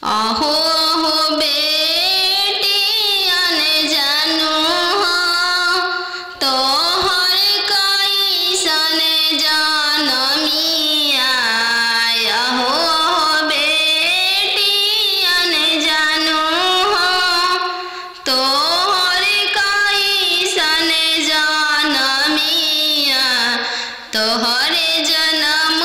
आहो हो बेटियन जानू हो तोहर कैसन जनमिया। आहो हो बेटियन जानू हो तोहर कैसन जनमिया। तोहरे जनम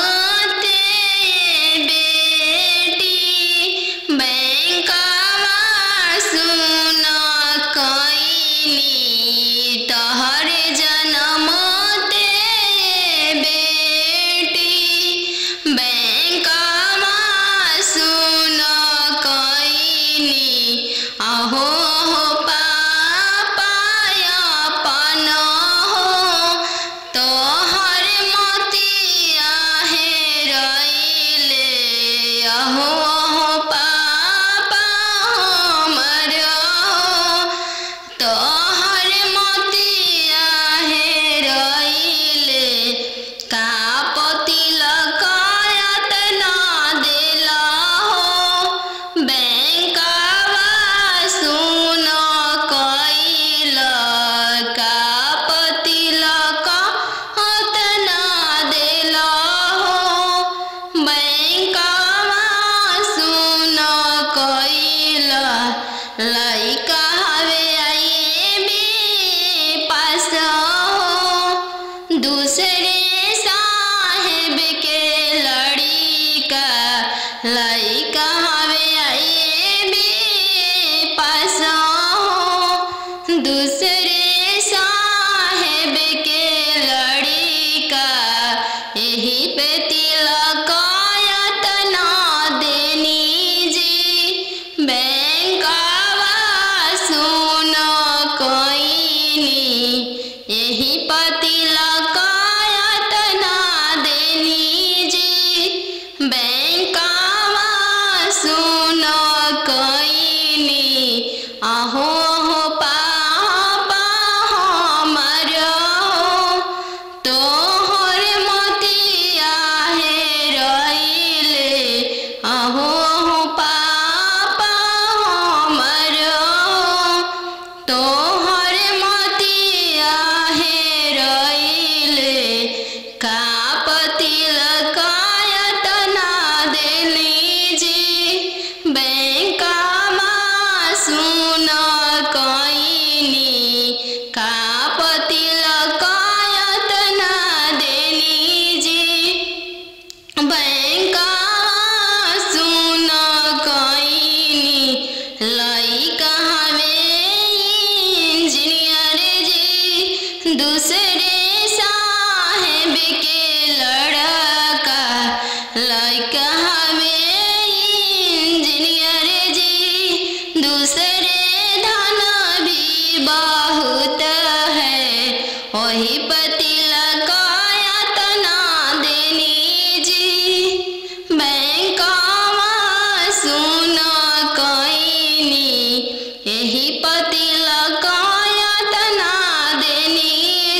लइका हवे आई बे पास हो दूसरे साहेब के लड़िका। लइका हवे आई बे पास हो दूसरे साहेब के लड़िका। यही पे तिलक तना देनी जी बैंक यही पतिलक तना देनी जी बैंकवा सुन कईनी। आहो हो पापा हमर तोहर मोतिया हेरइले। आहो हो पापा हमर तोहर मोतिया हेरइले। का पतिलक तना देनी जी बैंकवा सुन कईनी। का पतिलक तना देनी जी बैंकवा सुन कईनी। लइका हवे इंजीनियर जी दूसरे साहेब के लड़का। लइका हवे इंजीनियर जी दूसरे धन भी बहुत है। वही पतिलक तना देनी जी बैंकवा सुन कईनी। यही पतिलक तना देनी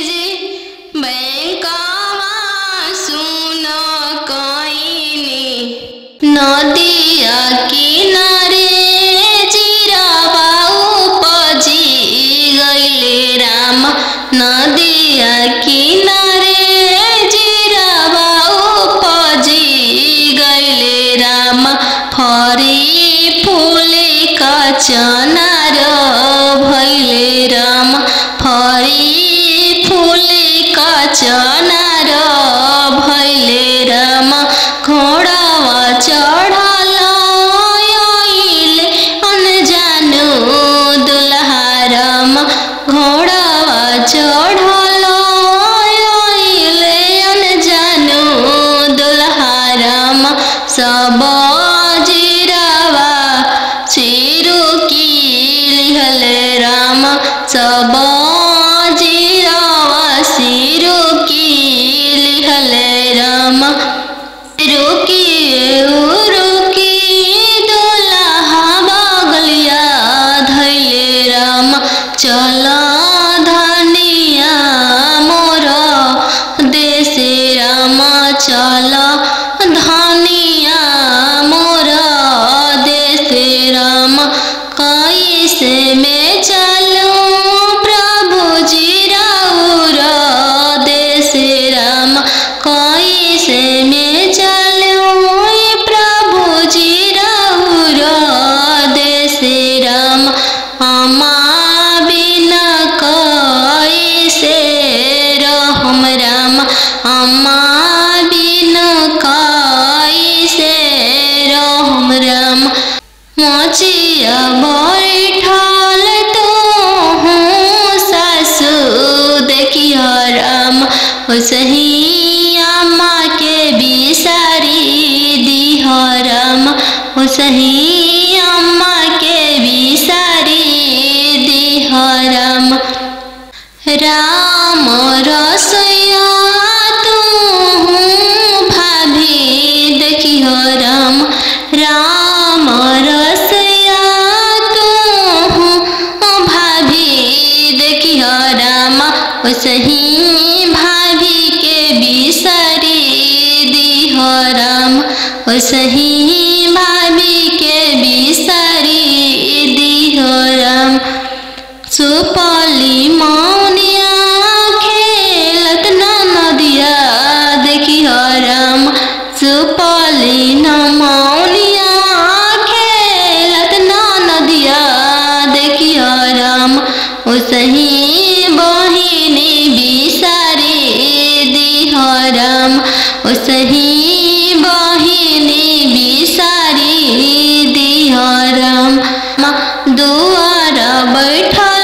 जी बैंकवा सुन कईनी। नदिया किनारे जीरावा उपजी गइले राम। नदिया किनारे जीरावा उपजी गइले राम। फरी फूले कचनार भइले राम। फरी फूले कचनार भइले राम। घोड़ावा चढ़ल आइले अनजानु दुल्हा राम। घोड़ावा चढ़ल आइले अनजानु दुल्हा राम। सब जीरावा सिरु की लिहले राम। सब जीरावा सिरु की लिहले राम। रुकिए दुल्हा बगलिया धैले राम। चल धनिया मोर देश राम। चल धनिया मोर देश ओसही अम्मा के बिसारी दिह रामा ओसही अम्मा के बिसारी दिह रामा। राम रसोइया तू भाभी देखिह राम राम रसोइया तू भाभी देखिह रामा ओसही भाभी के बिसारी दिह राम ओसही भाभी के बिसारी दिह राम। सुपली मौनिया खेलत नदिया देखिह राम सुपली मौनिया खेलत नदिया देखिह राम ओसही बहिनी बिसारी दिह राम ओसही बहिनी बिसारी दिह राम। दुआर बैठल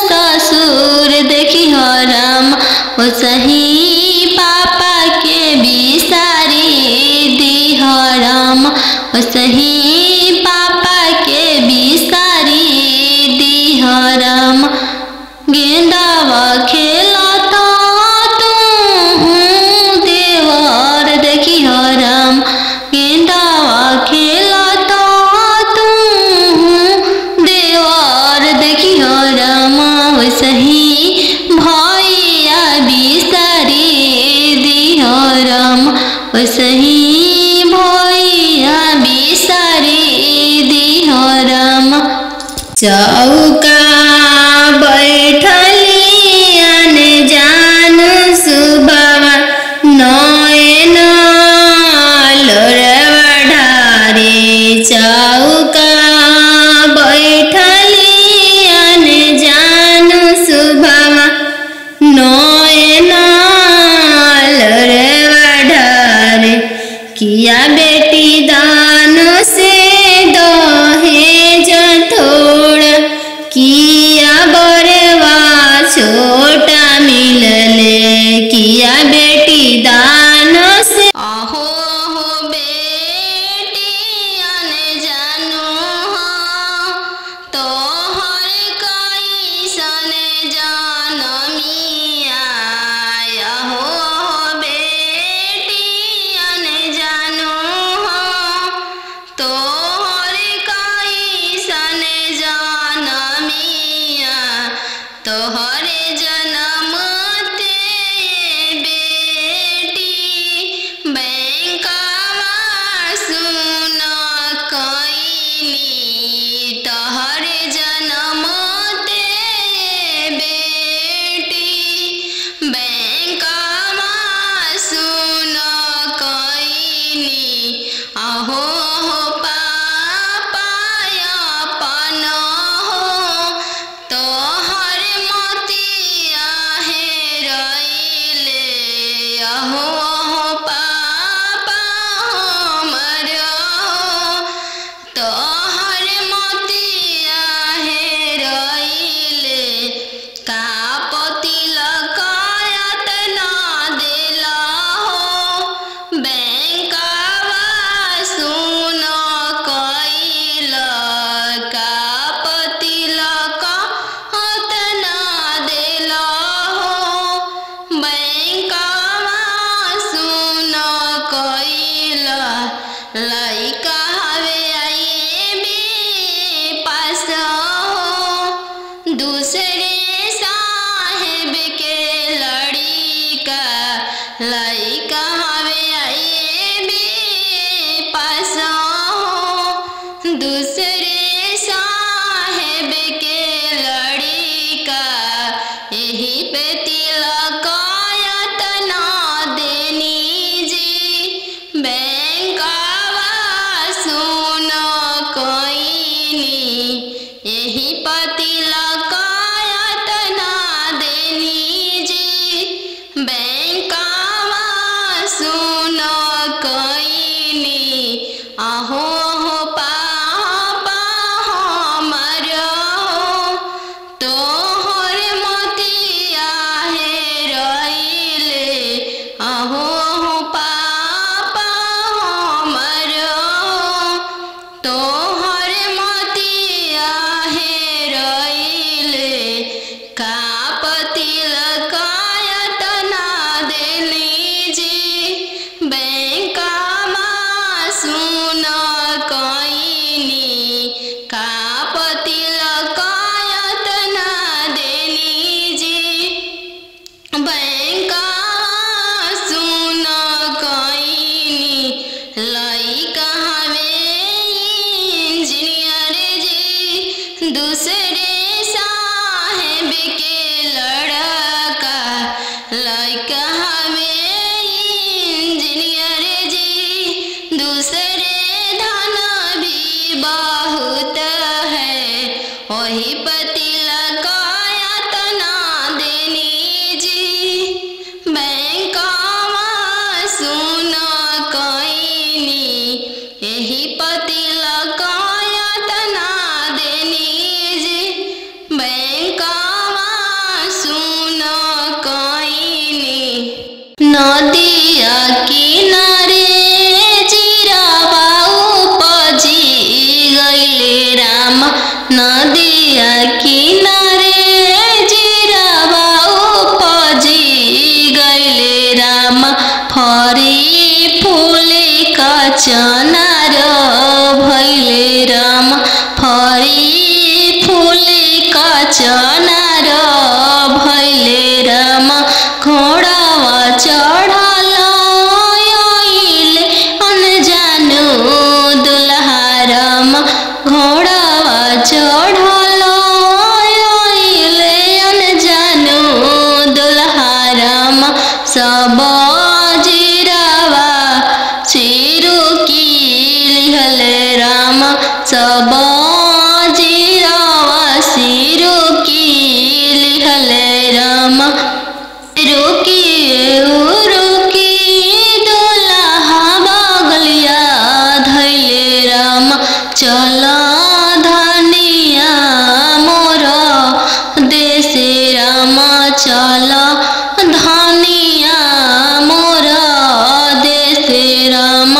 ससुर देखिह राम ओसही पापा के बिसारी दिह राम ओसही पापा के बिसारी दिह राम। गेंदावा खेलत तू देवर देखिह राम गेंदावा खेलत तू देवर देखिह राम ओसही भैया बिसारी दिह राम ओसही भैया बिसारी दिह राम। चौका बैठली अनजान सुबह नयन लोरवा ढारे चौका बैठली अनजान सुबह नयन लोरवा ढारे किया बेटी दान से दहेज थोड़ा किया बरवा छोटा मिलले किया बेटी दान से आहो हो बेटी अनजानो तोहर कैसन जनमिया आहो बेटी अनजानो तोहर कैसन जनमिया तोहरे जनम ते बेटी बैंकवा सुन कैनी तोहरे जनम ते बेटी बैंकवा सुन कैनी आहो हो पापा अपन हो तोहर मोतिया हेरैले आहो हो पापा हमर हो तोहर मोतिया हेरैले का पतिलक एतना देला हो बैंकवा सुन कैल का पतिलक एतना देला हो बैंकवा सुन कैल लइका हवे आईबी पास हो दूसरे साहेब के लड़िका लइका हवे आईबी पास हो दूसरे साहेब के लड़िका यही पे तिलक एतना देनी जी बैंकवा सुन कैनी यही पे तिलक एतना देनी जी बैंकवा सुन कैनी आहो हो पापा हमर हो तोहर मोतिया एही पति लगायत ना देनी जी बैंकवा सुन कईनी। नदिया किनारे जीरावा उपजी गइले राम। नदिया किनारे जीरावा उपजी गइले राम। फरी फूले का चनार भइले राम। फरी फूले का चनार भइले राम। घोड़ावा चढ़ल आइले अनजानु दुल्हा राम। घोड़ावा चढ़ल आइले अनजानु दुल्हा राम। सब जीरावा सिरु की लिहले राम। सब जीरावा सिरु की लिहले राम। रुकी दुल्हा बगलिया धैले राम। चल धनिया मोर देश राम। चल धनिया मोर देश राम।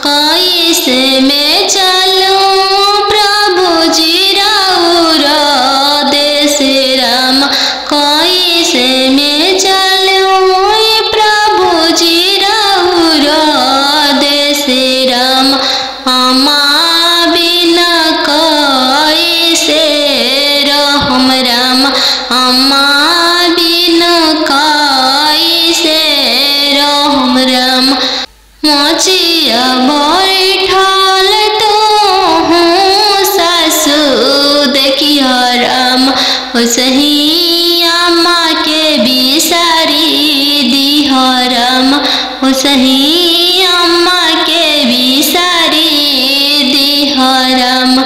कैसे में चलूं प्रभु जी राउर देश राम। कैसे में चलूं प्रभु जी राउर देश राम। अम्मा बिना कैसे रहम राम। अम्मा बिना कैसे रहम राम। मोचिया बैठल तो हूँ सासु देखिया राम। ओसही अम्मा के बिसारी दिह राम। ओसही अम्मा के बिसारी दिह राम।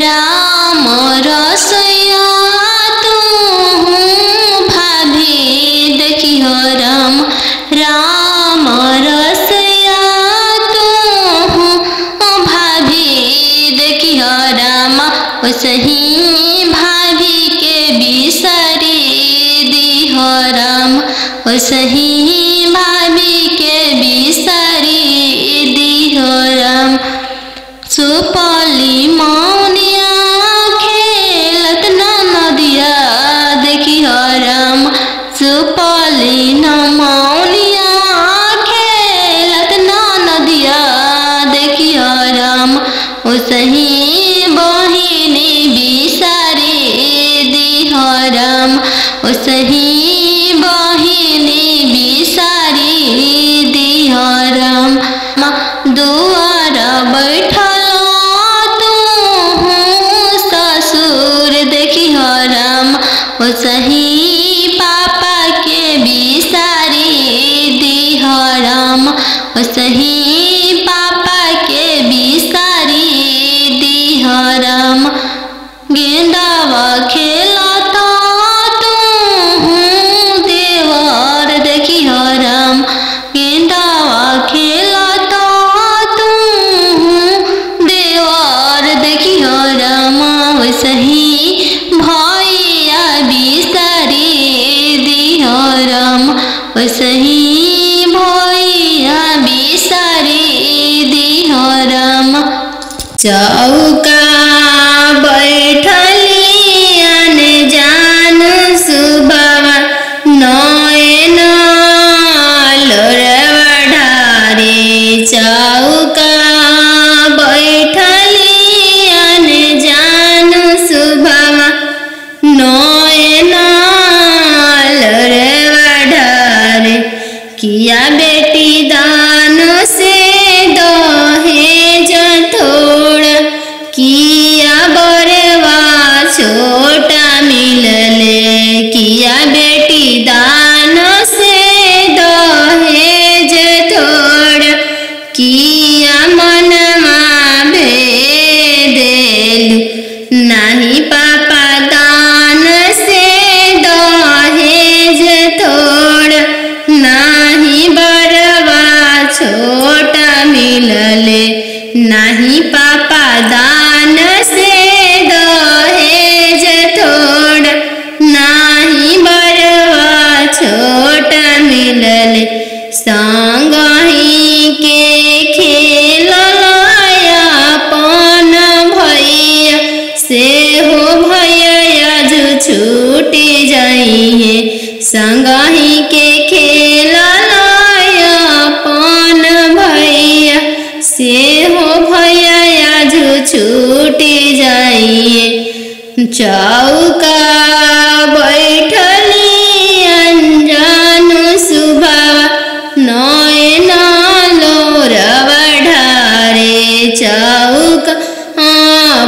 राम रसोइया तू भाभी देखिह राम। राम रसोइया तू भाभी देखिह राम। ओसही भाभी के बिसारी दिह राम। ओसही भाभी के बिसारी दिह राम। सुपली मौनिया खेलत ना नदिया देखिह राम। सुपली न मौनिया खेलत ना नदिया देखिह राम। ओसही बहिनी बिसारी दिह राम। ओसही बहिनी बिसारी दिह राम। दुआर बैठल तू ससुर देखिह राम। ओसही पापा के बिसारी दिह राम। ओसही पापा के बिसारी दिह राम। गेंदावा खेलता तू देवर देखिह राम। गेंदावा खेलता तू देवर देखिह राम। ओसही भैया बिसारी दिह राम। ओसही भैया बिसारी दिह राम। चौका बैठली अनजान सुबवा नयन लोरवा ढारे। चौका बैठली अनजान सुबवा नयन लोरवा ढारे। किया बेटी दान से दहेज थोड़ा। किया नहीं पापा दान से दहेज थोड़ा, नहीं बरवा छोट मिलले, संगही के खेलया अपन भैया से हो भैया जो छूटी जाइए, संगही के खेलया अपन भैया से हो भैया जो छूटी जाइए। चौका बैठली अनजान सुभावा, नयन लोरवा ढारे, चौका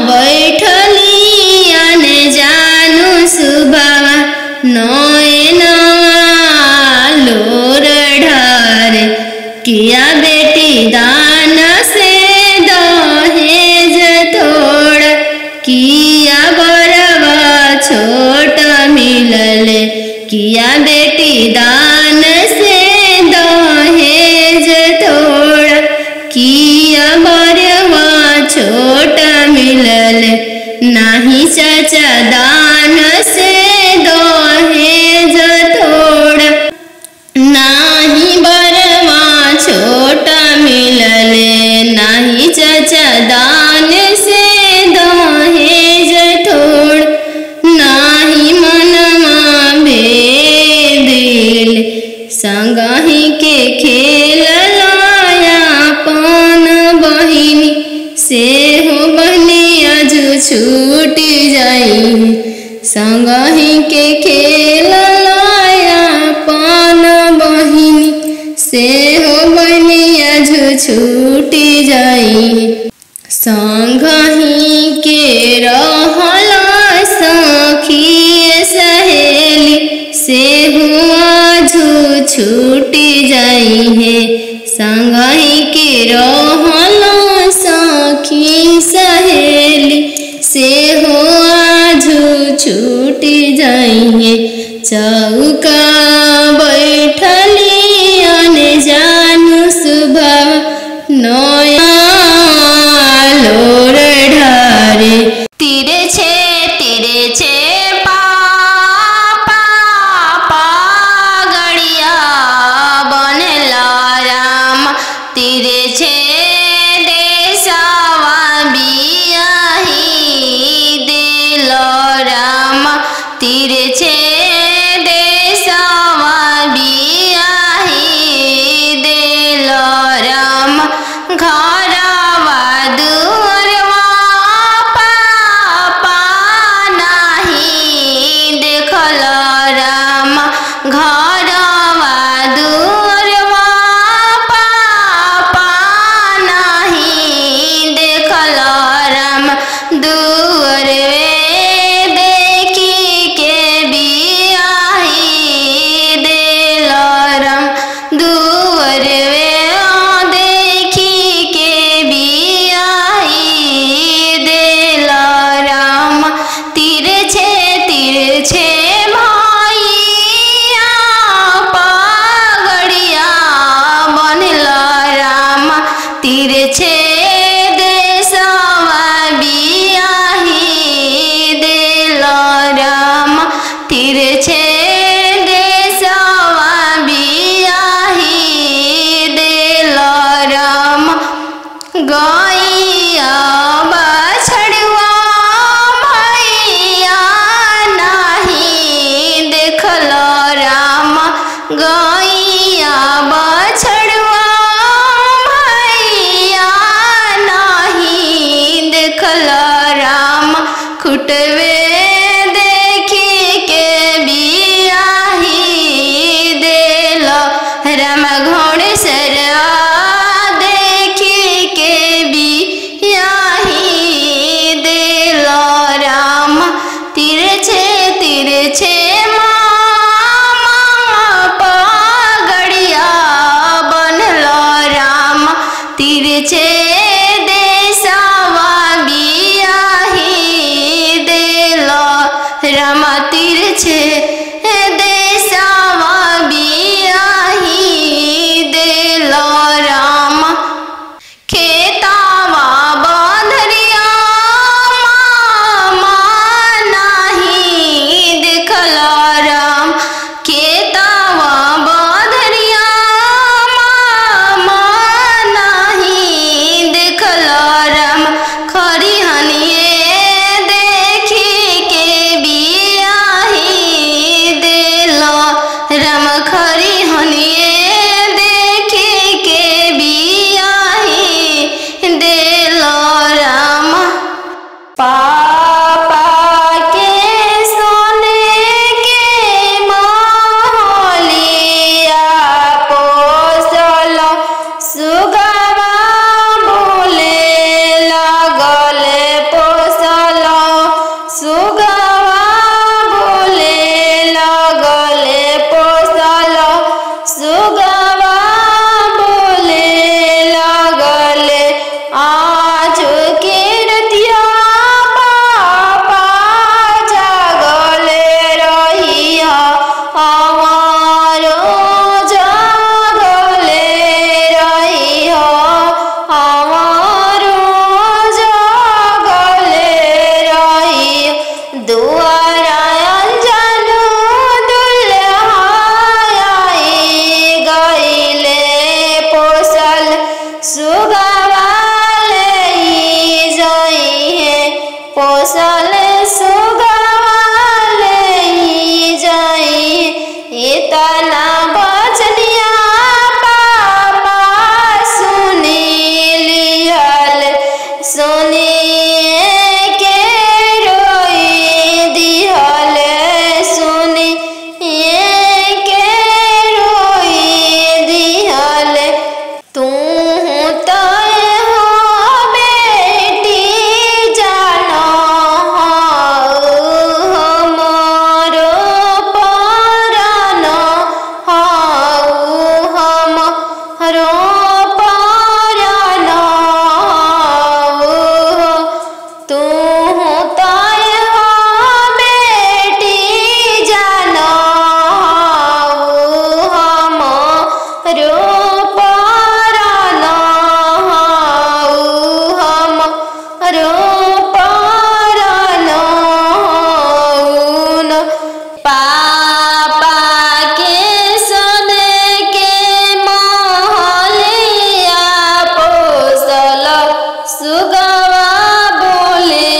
बैठली अनजान सुभावा, नयन लोर ढारे। किया बेटी दान से दहेज थोड़ा, किया बरवा छोट मिलले, किया बेटी दान से दहेज थोड़ा, किया बरवा छोट मिलले, नहीं चाचा दान से दहेज थोड़ा, नहीं बरवा छोट मिलले, नहीं चाचा दान से दहेज थोड़ा, नहीं मनवा भेदिल, संगही के खेलया अपन बहिनी से हो बहनिया जो छूटी जाई, संगही के खेलया अपन बहिनी से हो बहनिया जो छूटी जाई। संगही के रहला सखी सहेली से हुआ जो छूटी जाई है, संगही के रहला सखी सहेली से हुआ जो छूटी जाई है। सुनिए के रोई दिहले सुनिए के रोई दिहले तू तो हो बेटी जानो हमारो परानो हमारो परानो तू तो हो बेटी जानो हमारो परानो हमारो परानो पापा के सन के महलिया पोसल सुगवा बोले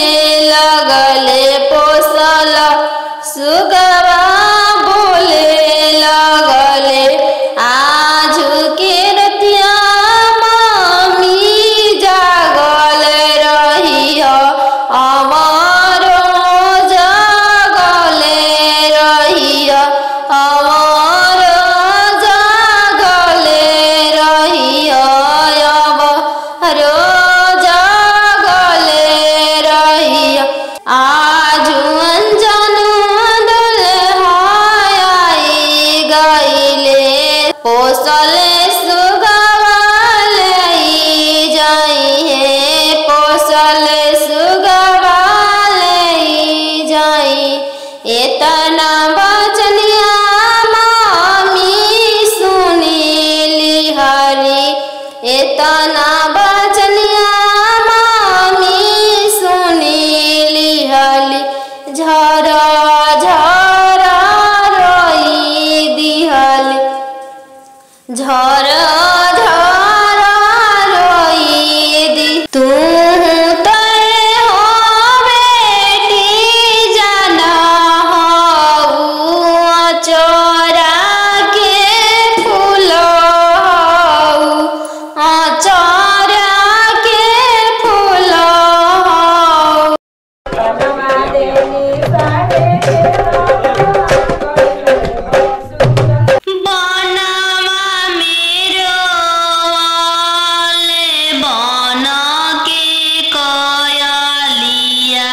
लगले पोसल सुगवा बोले लगले आज के रतिया मम्मी जागल रही हमारो जागल रही हमारो जागल रही हमारो जागल रही आज अनजान दुल्हाई गईले पोसल सुगवा लई जाई है पोसल सुगवा लई जाई एतना बचनिया मामी सुनीली हरी एतना बचनिया मामी सुनीली हली झरा झरा रोई दिहली झरा झरा रोई दी तू तो हो बेटी जाना चोरा के फूल चोरा के फूल बनवा मेरो वाले बना के कोयलिया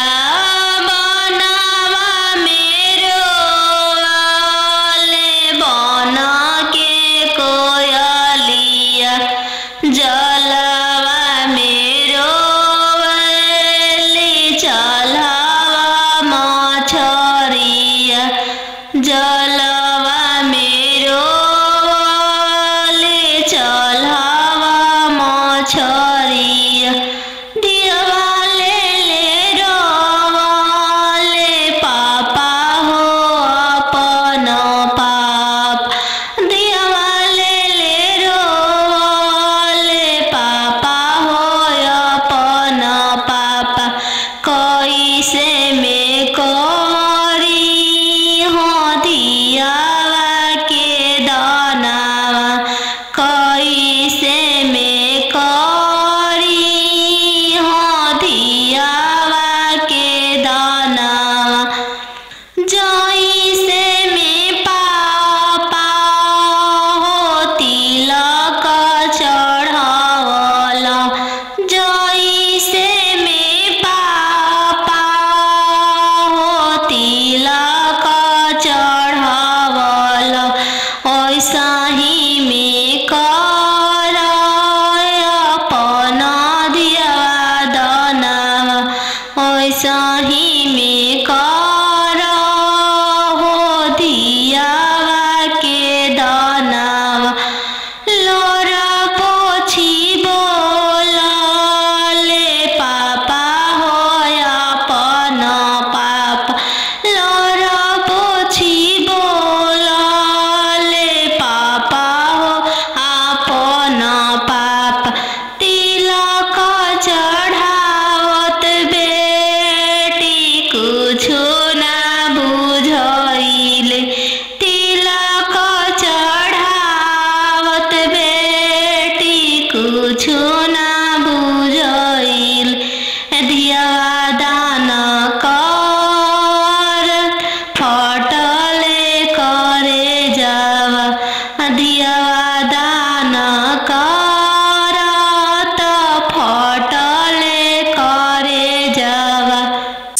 बनवा मेरो वाले बना के कोयलिया जलवा मेरो वाले चलावा मछरिया जलवा मेरो वाले चलावा मछरिया दिवाले ले रोवाले पापा हो अपन पाप दिवाले ले रोवाले पापा हो अपन पापा कैसे में करी हो दियावा के दानावा कैसे में करी हो दियावा के दानावा जैसे में पापा हो तिलक चढ़ावला जैसे में पापा हो तिलक चढ़ावला ऐसा ही में कर अपन दियावा दानावा ऐसा ही में कर हो दियावा के दानावा लोरा पोछी बोलले पापा हो अपन पापा लोरा पोछी बोलले पापा हो अपन पापा तिलक चढ़ावत बेटी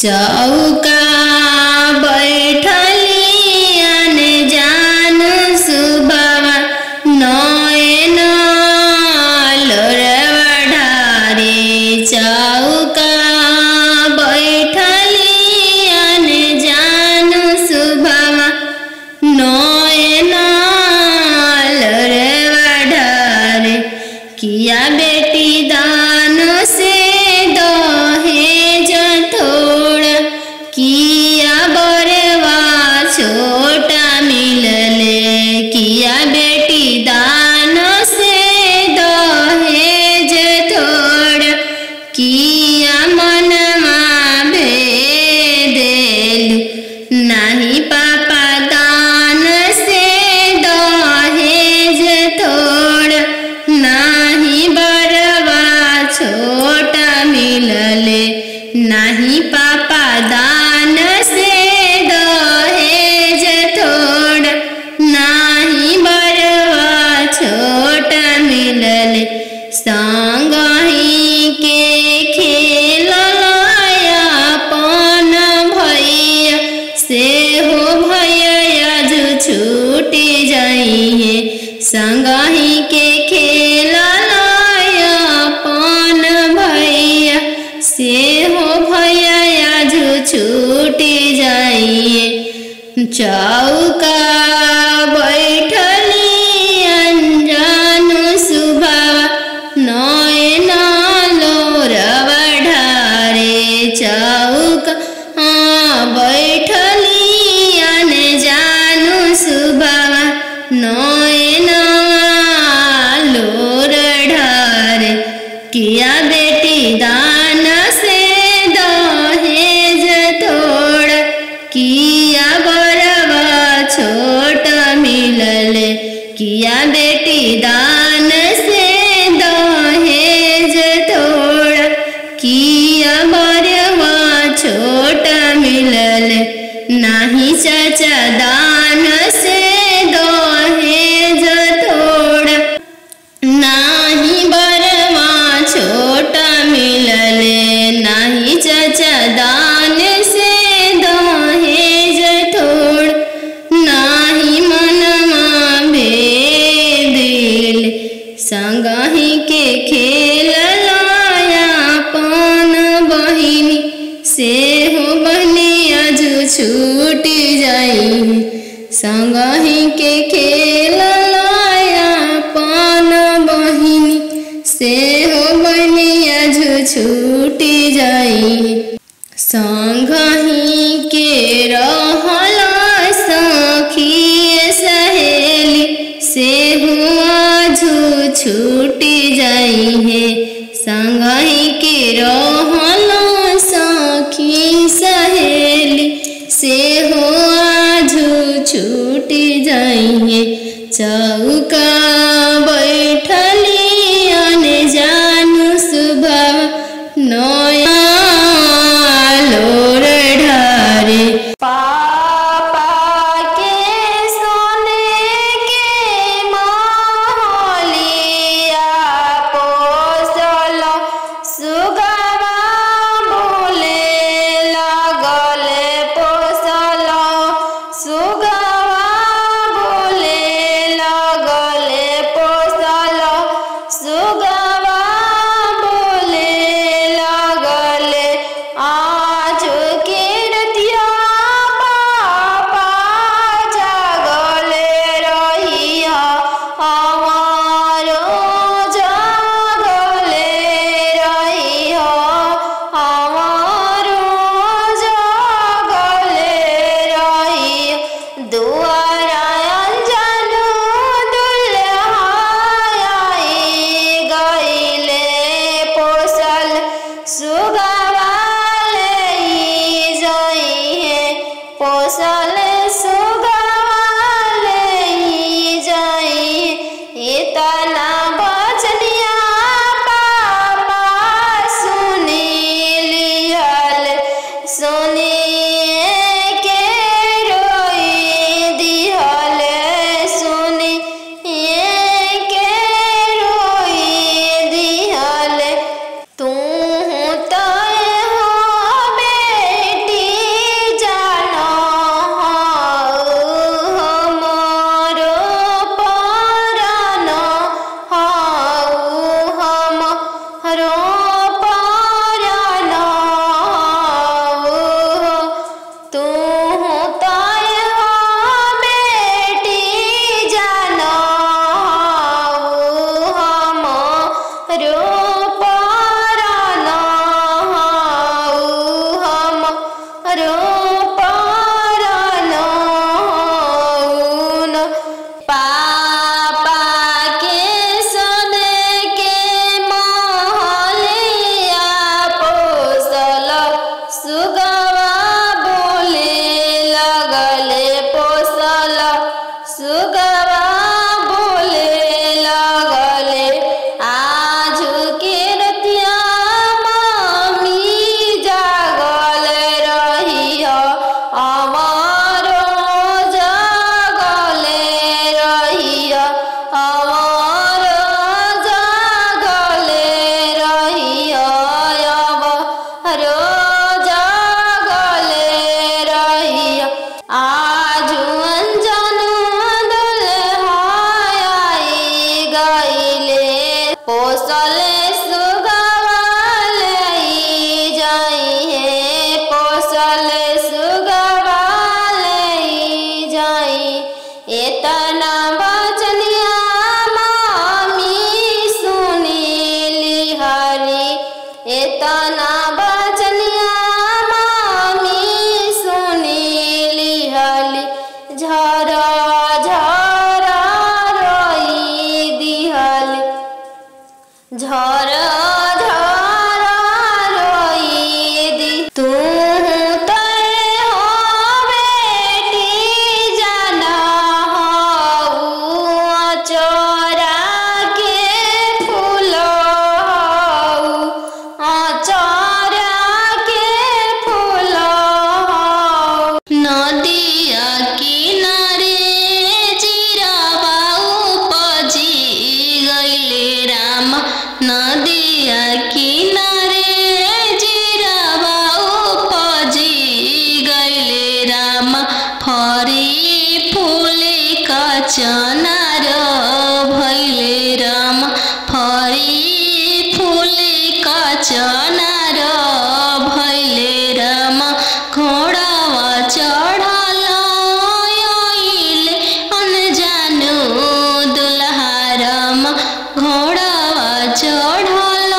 चौका बैठली अनजान सुबवा नयन लोरवा ढारे। चौका बैठली अनजान सुबवा नयन लोरवा ढारे। किया बेटी दान से दहेज थोड़ा, किया बरवा छोटा मिलले। किया बेटी दान से दहेज थोड़ा, किया मनमा भेदेलु। नाही पापा दान से दहेज थोड़ा, नाही बरवा छोटा मिलले। नाही पापा दान से दहेज थोड़ा, नाही बरवा छोटा मिलले। संगही के खेलया अपन भैया से हो भैया जो छूटी जाइए। संगही के खेलया अपन भैया से हो भैया जो छूटी जाइए। चौका बैठली अनजान सुबवा नयन लोरवा ढारे। चौका बैठली अनजान सुबवा नयन लोर ढारे। किया बेटी दान से दहेज थोड़ा, किया बरवा छोटा मिलले। किया बेटी दान से दहेज थोड़ा, किया बरवा छोटा मिलले। नाही चाचा दान से दहेज थोड़ा, नाही बरवा छोटा मिलले। नाही चाचा दान से दहेज थोड़ा, नाही मनमा भेदेले। संगही के खेलया अपन बहिनी से हो बहनिया जो छूटी जाई। संगही के खेलया अपन बहिनी से हो बहनिया जो छूटी जाई। संगही के रहला सखी सहेली से हुआ जो छूटी जाई है। संगही के रहला सखी सहेली से हुआ जो छूटी जाई है। चौका बैठली अनजान सुबवा नयन लोर ढारे। पापा के सोने के महलिया पोसल सुगवा बोले लगले। पोसल सुगवा बोले लगले। पोसल सुगवा बोले लगले। आज के रतिया पापा जागले रहिया, हमारो जागले रहिया, हमारो जागले रहिया। दुआरा अंजनु दुल्हा आई गईले। पोसल सुगवा ले जाइए। पोसल सुगवा ले जाइए। इतना बचनिया पापा सुनी लिहल। सुनिए के रोई दिहल। सुनिए के रोई दिहल। तू तो तना बचनिया मामी सुनीली हली झरा झरा रोई दिहली झरा झरा रोई दी तू नदिया किनारे जीरावा उपजी गइले राम फरी फूले का चनार भइले राम फरी फूले का चनार भइले राम घोड़ावा चढ़ल आइले अनजानु दुल्हा राम घोड़ावा चढ़ल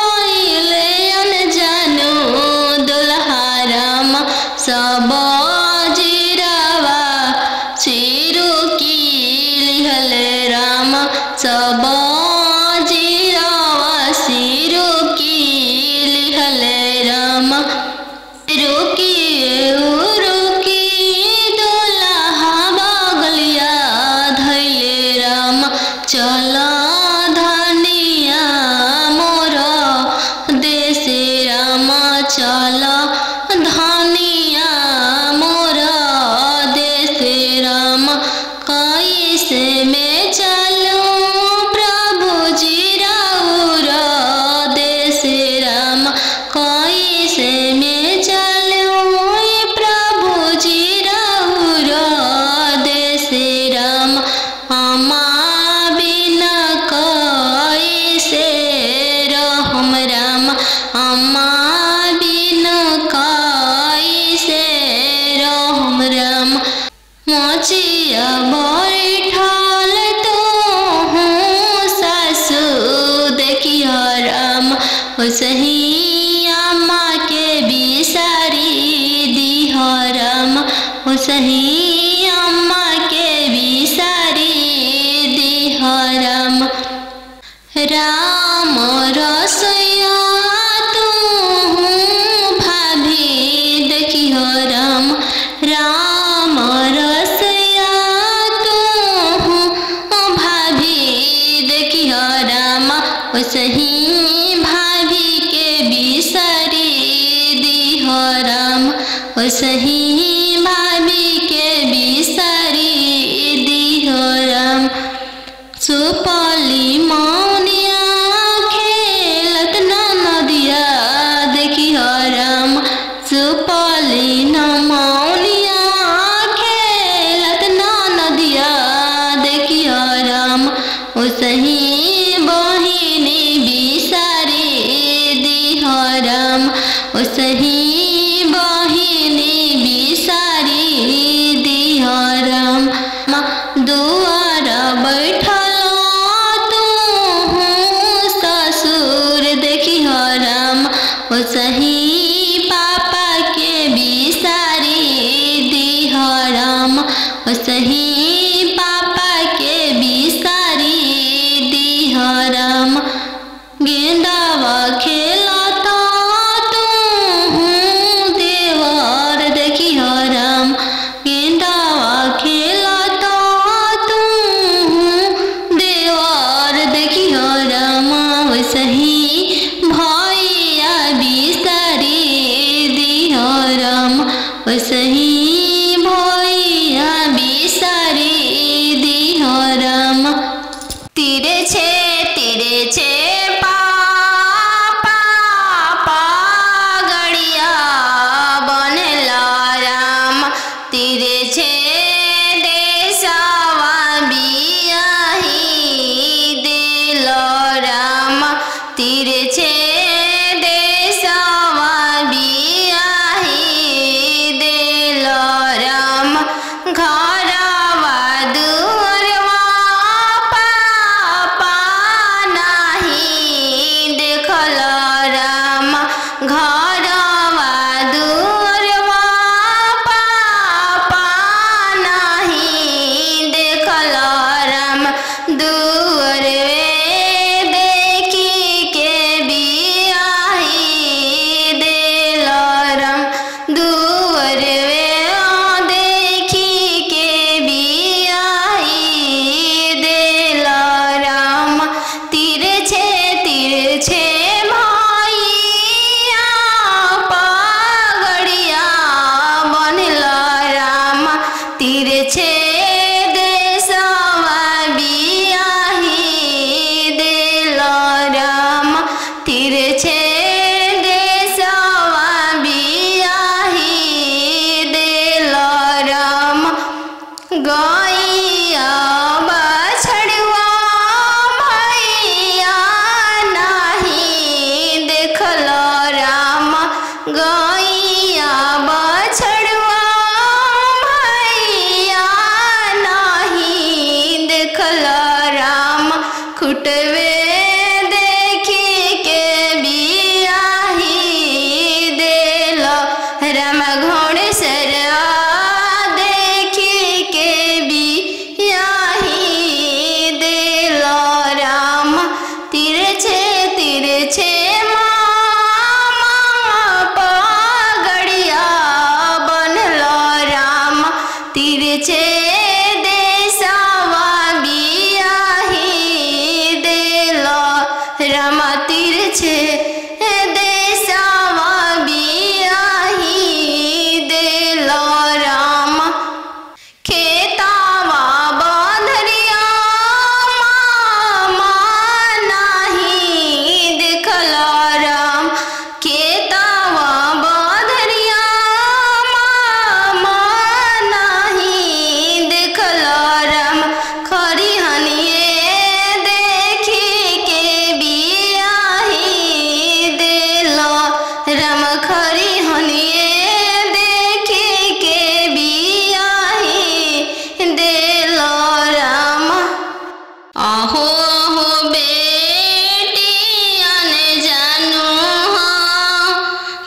आइले अनजानु दुल्हा राम सब जीरावा सिरु की लिहले राम सब जीरावा सिरु की लिहले राम रुकी दुल्हा बगलिया धैले राम चल धनिया मोर देशे राम चल धनिया मोर देशे राम कैसे में चलूं प्रभु जी राउर देशे राम कैसे में चलूं प्रभु जी राउर देशे राम अम्मा बिना कैसे रहम राम अम्मा बिना कैसे रहम राम मोचिया बैठल तो हूँ सासु देखिया राम सही अम्मा के बिसारी दिह राम सही अम्मा के बिसारी दिह राम राम रसोया तू भाभी देखिह राम राम रसोया तू भाभी देखिह राम सही भाभी के बिसारी दिह राम सही भाभी के बिसारी दिह राम सुपली मौनिया खेलत नदिया देखिह राम सुपली मौनिया खेलत नदिया देखिह राम सही बहिनी बिसारी दिह राम सही बहिनी बिसारी दिह राम दुआर बैठल तू ससुर देखिह राम सही पापा के बिसारी दिह राम सही पापा के बिसारी दिह राम गेंदावा खेलता तू देवर देखिह राम गेंदावा खेलता तू देवर देखिह राम सही भैया बिस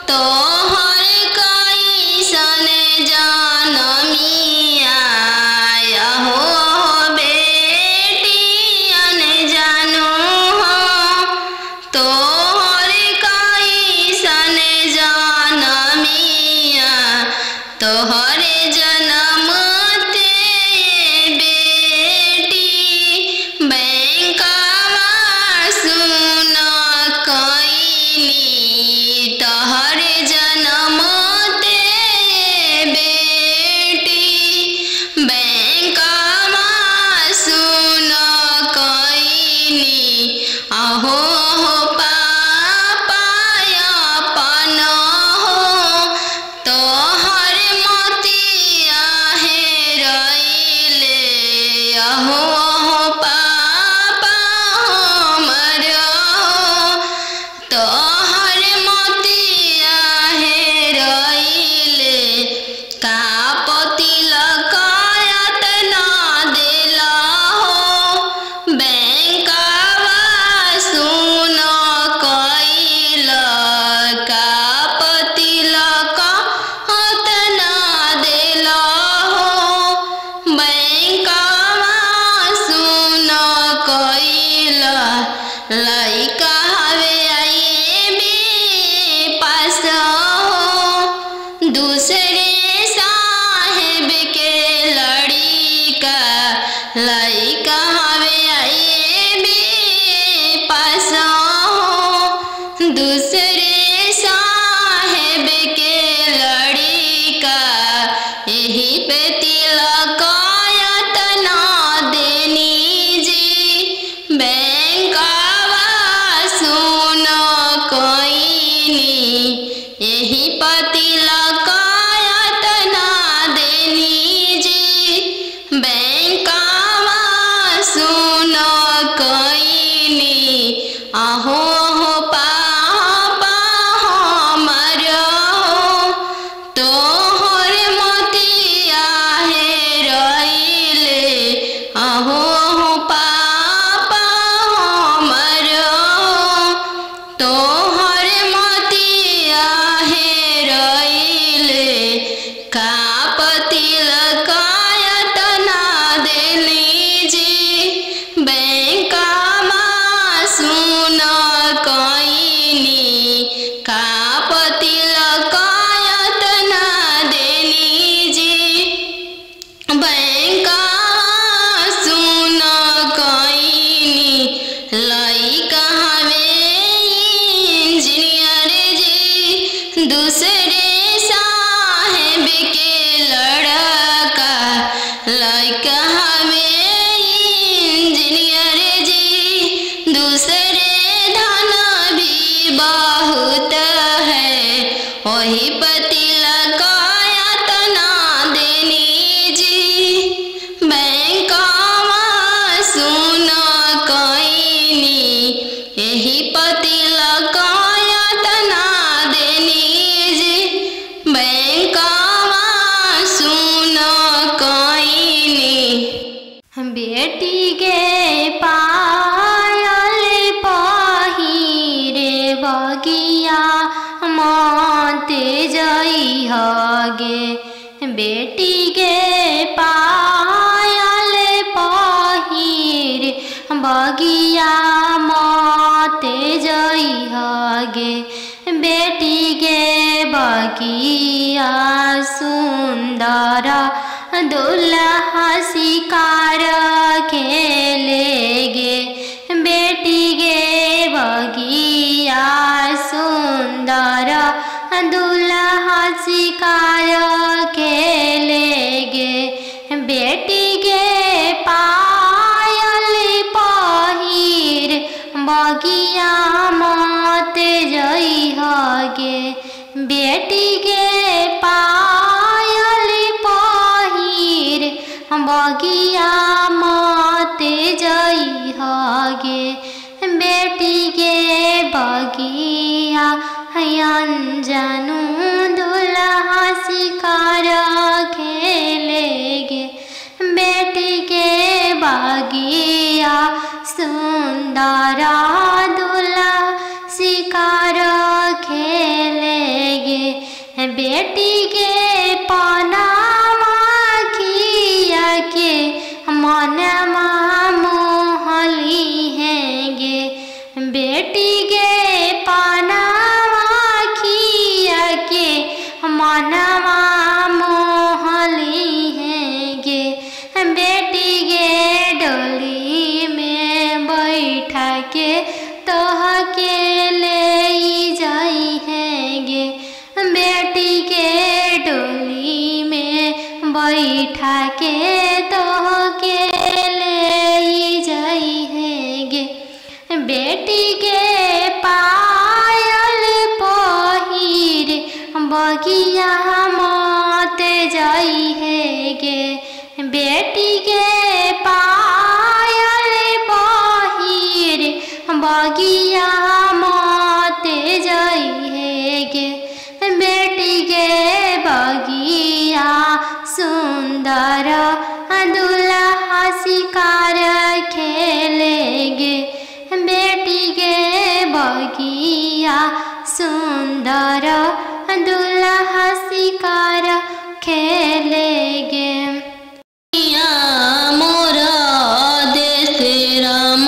तोहर कैसन जनमिया हो बेटियन जानू हो तोहर कैसन जनमिया तोहर जन्म ते बेटी बैंकवा सुन कैनी तोहर जन्म ते बेटी बैंकवा सुन कैनी अहो पापा अपन हो तोहर मोतिया हेरैले अहो पापा हमर हो तोहर मोतिया हेरैले का तिलक यातना देला हो बैंकवा सुन कैल का तिलक यातना देला हो बैंकवा सुन कैल लइका हवे आईबी पास हो दूसरे साहेब के लड़िका लइका हवे आईबी पास हो दूसरे साहेब के लड़िका यही पे तिलक यातना देनी जी बैंकवा सुन कैनी यही पर तिलक यातना देनी जी बैंकवा सुन कैनी अहो पापा हमर हो तोहर मोतिया हेरैले अहो पापा हमर हो तोहर मोतिया हेरैले का तिलक यातना देली जी बैंकवा सुन कैनी का तिलक यातना देली जी बैंकवा सुन कैनी लइका हवे इंजीनियर जी दूसरे साहेब के लड़का लइका हवे इंजीनियर जी दूसरे धन भी बहुत है वही पर तिलक यातना देनी जी बैंकवा सुन कैनी यही पर तिलक यातना देनी जी बैंकवा सुन कैनी बेटी के पायल पहिरे बगिया मत जइहगे बेटी के पायल पहिरे बगिया मत जइहगे बेटी के बगिया सुंदर दुल्हा शिकार खेलेगे बेटी के बगिया सुंदर दुल्हा शिकार खेलेगे बेटी के पायल पहिर बगिया मत जइहगे बेटी के पायल पहिर बगिया मत जइहगे बेटी के बगिया अनजानू दुल्हा शिकार खेलेगे बेटी के बगिया सुंदर दुल्हा शिकार खेलेगे। बगिया मत जाई है गे, बेटी के पायल पहिर बगिया मत जाई है गे, बेटी के बगिया सुंदर दुल्हा शिकार खेलेगे, बेटी के बगिया सुंदर दुल्हा शिकार खेलेगे। मोरा देश राम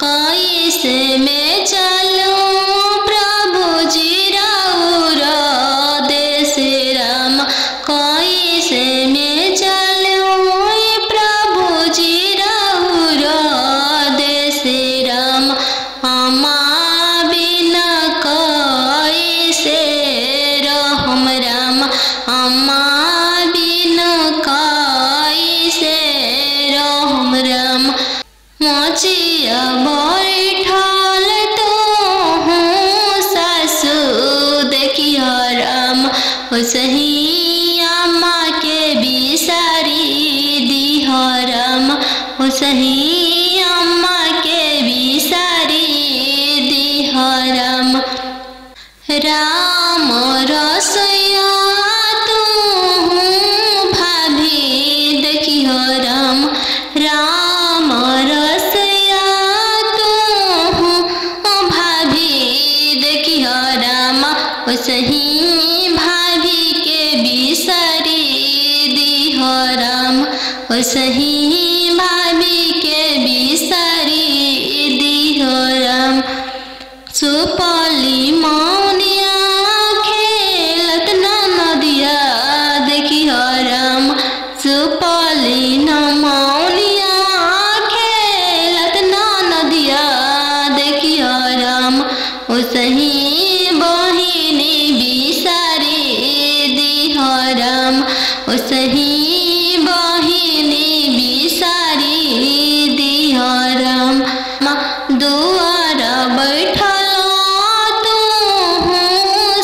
कैसे में चलूं, प्रभु जी राउरा देश राम कैसे में चलूं, प्रभु जी राउरा देश राम अम्मा बिना कैसे रहम राम, अम्मा बिना कैसे रहम राम। मोचिया बैठल तो हूँ सासु देखिया राम, सही अम्मा के बिसारी दिह राम, सही अम्मा के बिसारी दिह राम। राम रसोया तू भाभी देखियो राम, राम रसोया तू भाभी देखियो राम, सही भाभी के बिसारी दिह राम, सही भाभी के बिसारी दिह राम। सुपली मौनिया खेलत ना नदिया देखियो राम, सुपली न मौनिया खेलत ना नदिया देखियो राम, सही बहिनी बिसारी दिह राम, सही बहिनी बिसारी दिह राम। दुआर बैठल तू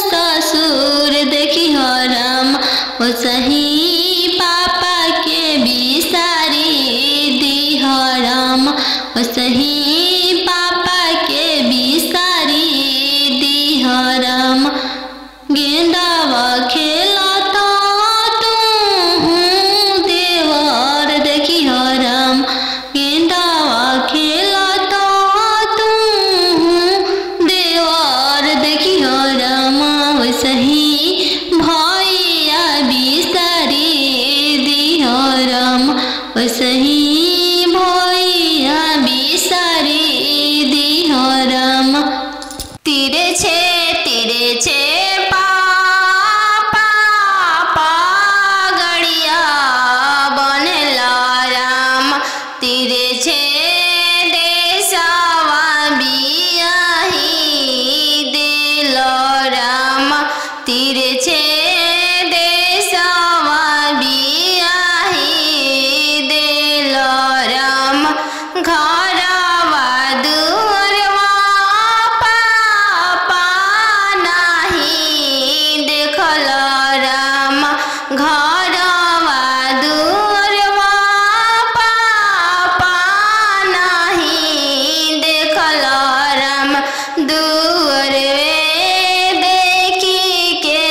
ससुर देखियो राम, सही पापा के बिसारी दिह राम, सही पापा के बिसारी दिह राम। गेंदावा खेलता तू देवर देखियो राम, गेंदावा खेलता तू देवर देखियो राम, सही भैया बिसारी दिह राम, सही भैया बिसारी दिह राम। तीरे छे पापा गड़िया बनेला राम, तीरे छे देशवा बियाही दिल राम, तीरे छे देशवा बियाही दिल राम। घरवा दुअरवा पापा नाही देखल राम, घरवा दुअरवा पापा नाही देखल राम। दुअरवे देखी के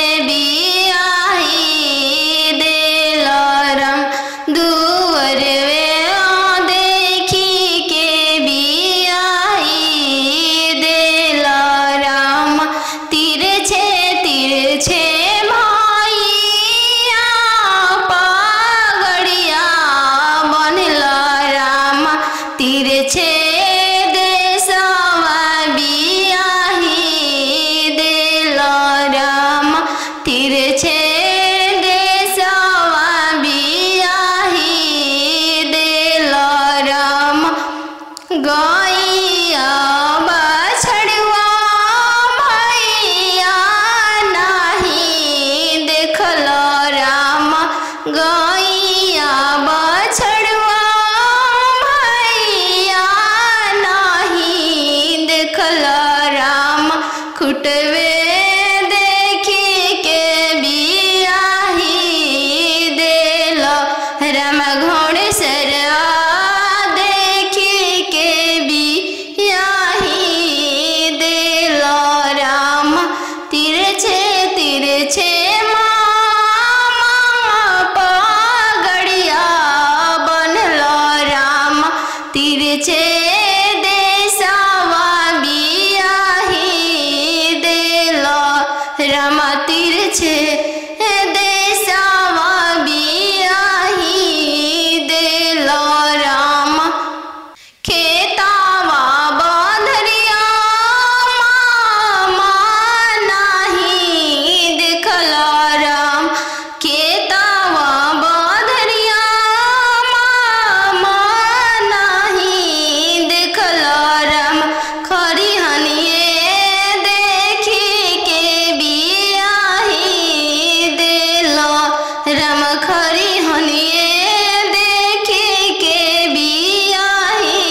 राम तिरछे देशवा बियाही देलो राम खेतावा बंधरिया मामा नहीं देखलो राम खेतावा बंधरिया मामा नहीं देखलो राम खरी हनिए देखी के बियाही देलो राम खरी हनिए देखी के बियाही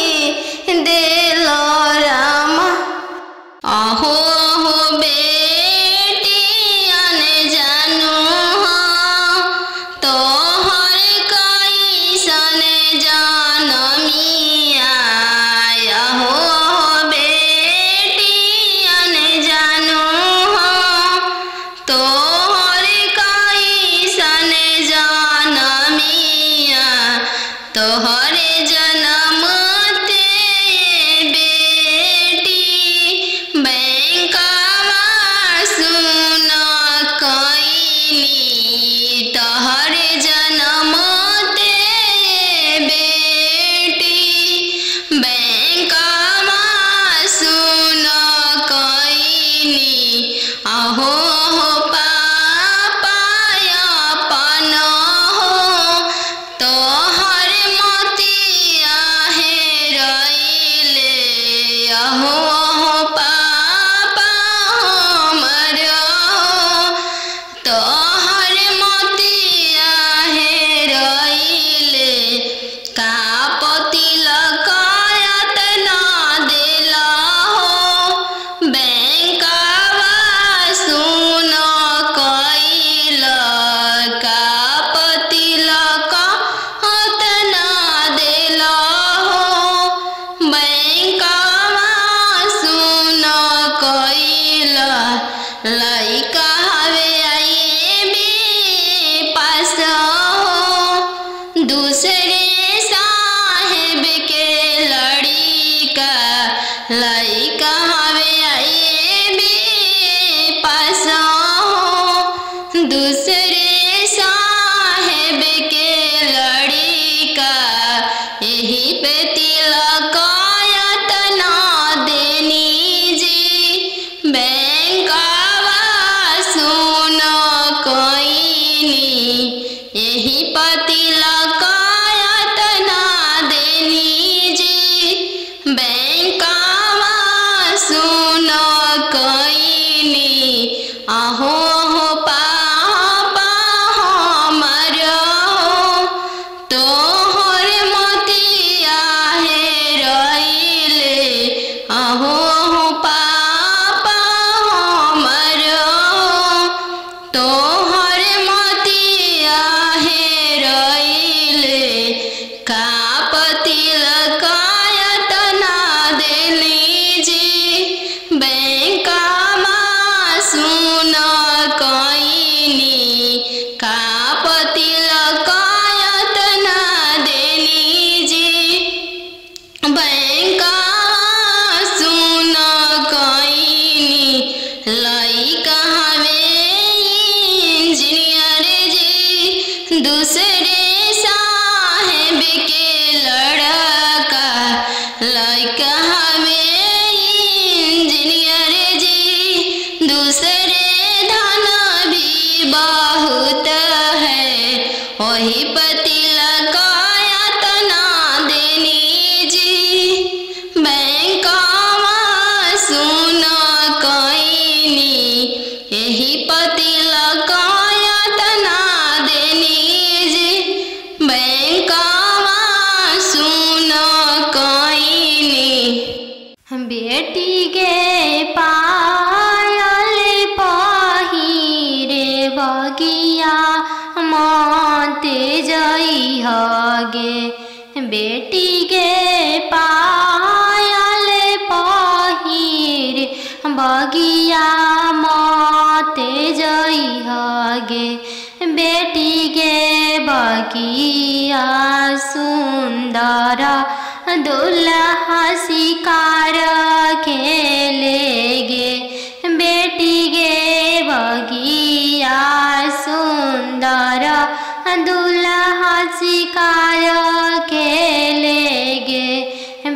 देलो राम अहो हो बेटियन जानू तोहर कैसन जनमिया अहो बेटियन जानू तोहर कैसन जनमिया तोहर जनम ते बेटी बैंकवा सुन कैनी तोहर जनम ते बेटी बैंकवा सुन कैनी अहो हो पापा अपन हो तोहर मोतिया हेरैले अहो हो पापा हमर तोहर मोतिया हेरैले कापति लकायत ना देला हो बैंकवा सुन कैल कापति लकायत ना देला हो बैंकवा सुन कैल लइका हवे आईबी पास हो दूसरे साहेब के लड़िका लइका हवे आईबी पास हो दूसरे साहेब के लड़िका यही पे तिलकायत ना देनी जी बैंकवा सुन कैनी यही पति लकायत ना देनी जी बैंकवा सुन कैनी अहो हो पापा हमर तोहर मोतिया हेरैले अहो हो पापा हमर तोहर मोतिया हेरैले कापति लकायत ना देली जी बैंकवा सुन कैनी कापति लकायत ना देली जी बैंकवा सुन कैनी लइका हवे इंजीनियर जी दूसरे साहेब के लड़का लइका हवे इंजीनियर जी दूसरे धन भी बहुत है वही पति लकायत ना देनी जी बैंकवा सुन कैनी यही पति लकायत ना देनी जी बैंकवा सुन कैनी बेटी के पायल पहिरे बगिया माते जई हगे बेटी के पायल पहिरे बगिया माते जई हगे बेटी के बगिया सुंदर दुल्हा शिकार खेलेगे बेटी गे शिकार खेलेगे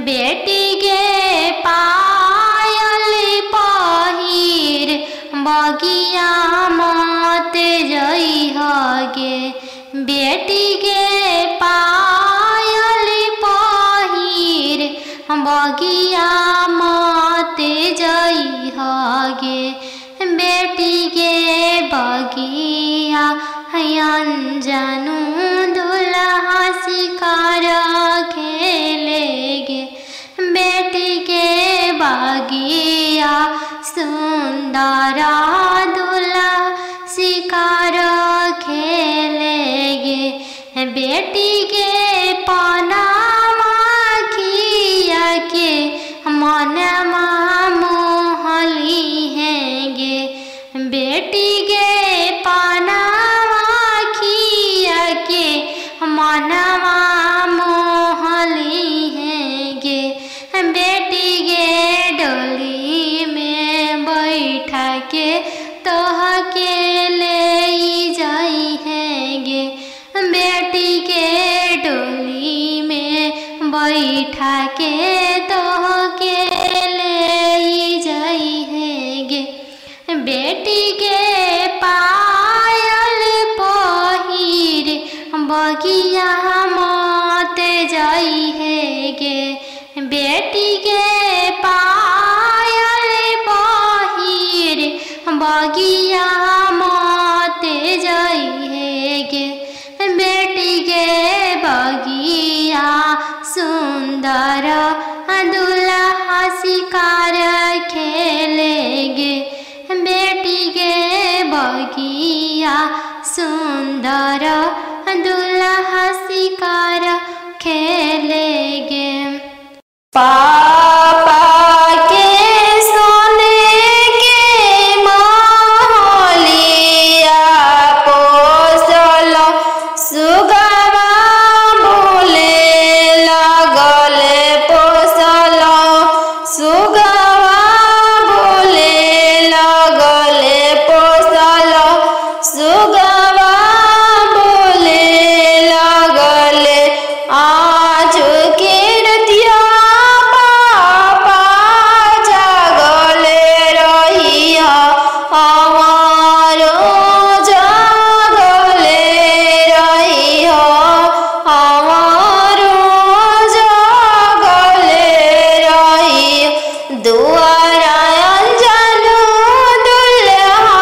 बेटी गे पायल पहिर बगिया मत जइहगे बेटी गे पायल पहिर बगिया मत जइहगे बेटी गे बगिया अनजानू दुल्हा शिकार खेलेगे बेटी के बगिया सुंदर दुल्हा शिकार खेलेगे बेटी के पनामा खिया के मनमा मोहली हैगे बेटी के पनामा खिया के मनवा मोहली हैगे बेटी के डोली में बैठा के तोह के ले जाई हैगे बेटी के डोली में बैठा के तोह के ले जाई हैगे बेटी के पायल पहिर बगिया मत जाई हैगे बेटी के पायल पहिर बगिया मत जाई हैगे बेटी के बगिया सुंदर दुल्हा शिकार खेलेगे बेटी के बगिया सुंदर दुल्हा शिकार खेलेगे पापा के सोने के महलिया पोसल सुगवा बोले लगल पोसल सुगवा बोले लगल पोसल सुगवा बोले लगल आज के रतिया पापा जागल रहिया हमारो जागल रहिया हमारो जागल रहिया दुआरा अनजानू दुल्हा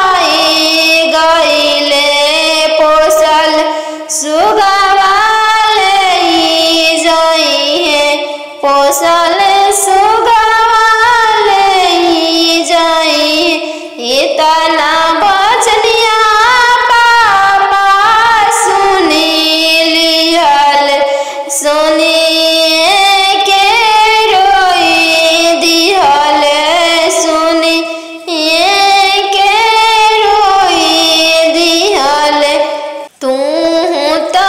आई गइले पोसल सुगवा पोसल सुगवा ले जाई इतना बचनिया पापा सुनी लियल सुनिए के रोई दिहल सुनिए के रोई दिहल तू तो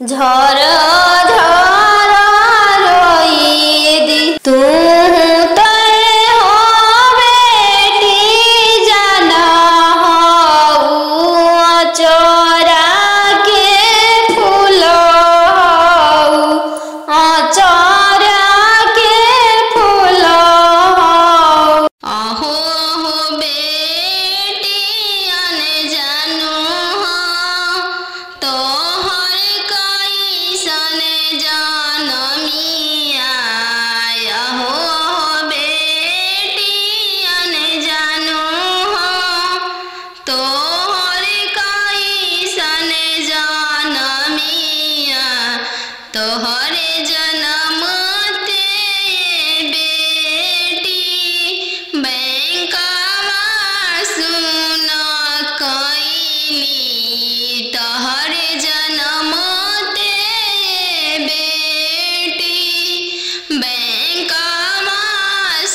झर झर रोई दी तू तो हो बेटी जाना हो चोरा के फूल चोरा के फूल अहो हो बेटी अन जानू हो तोहर कैसन जनमिया अहो हो बेटी अन जानू हो तोहर कैसन जनमिया तोहरे जन्म ते बेटी बैंकवा सुन कैली तोहरे जन्म ते बेटी बैंकवा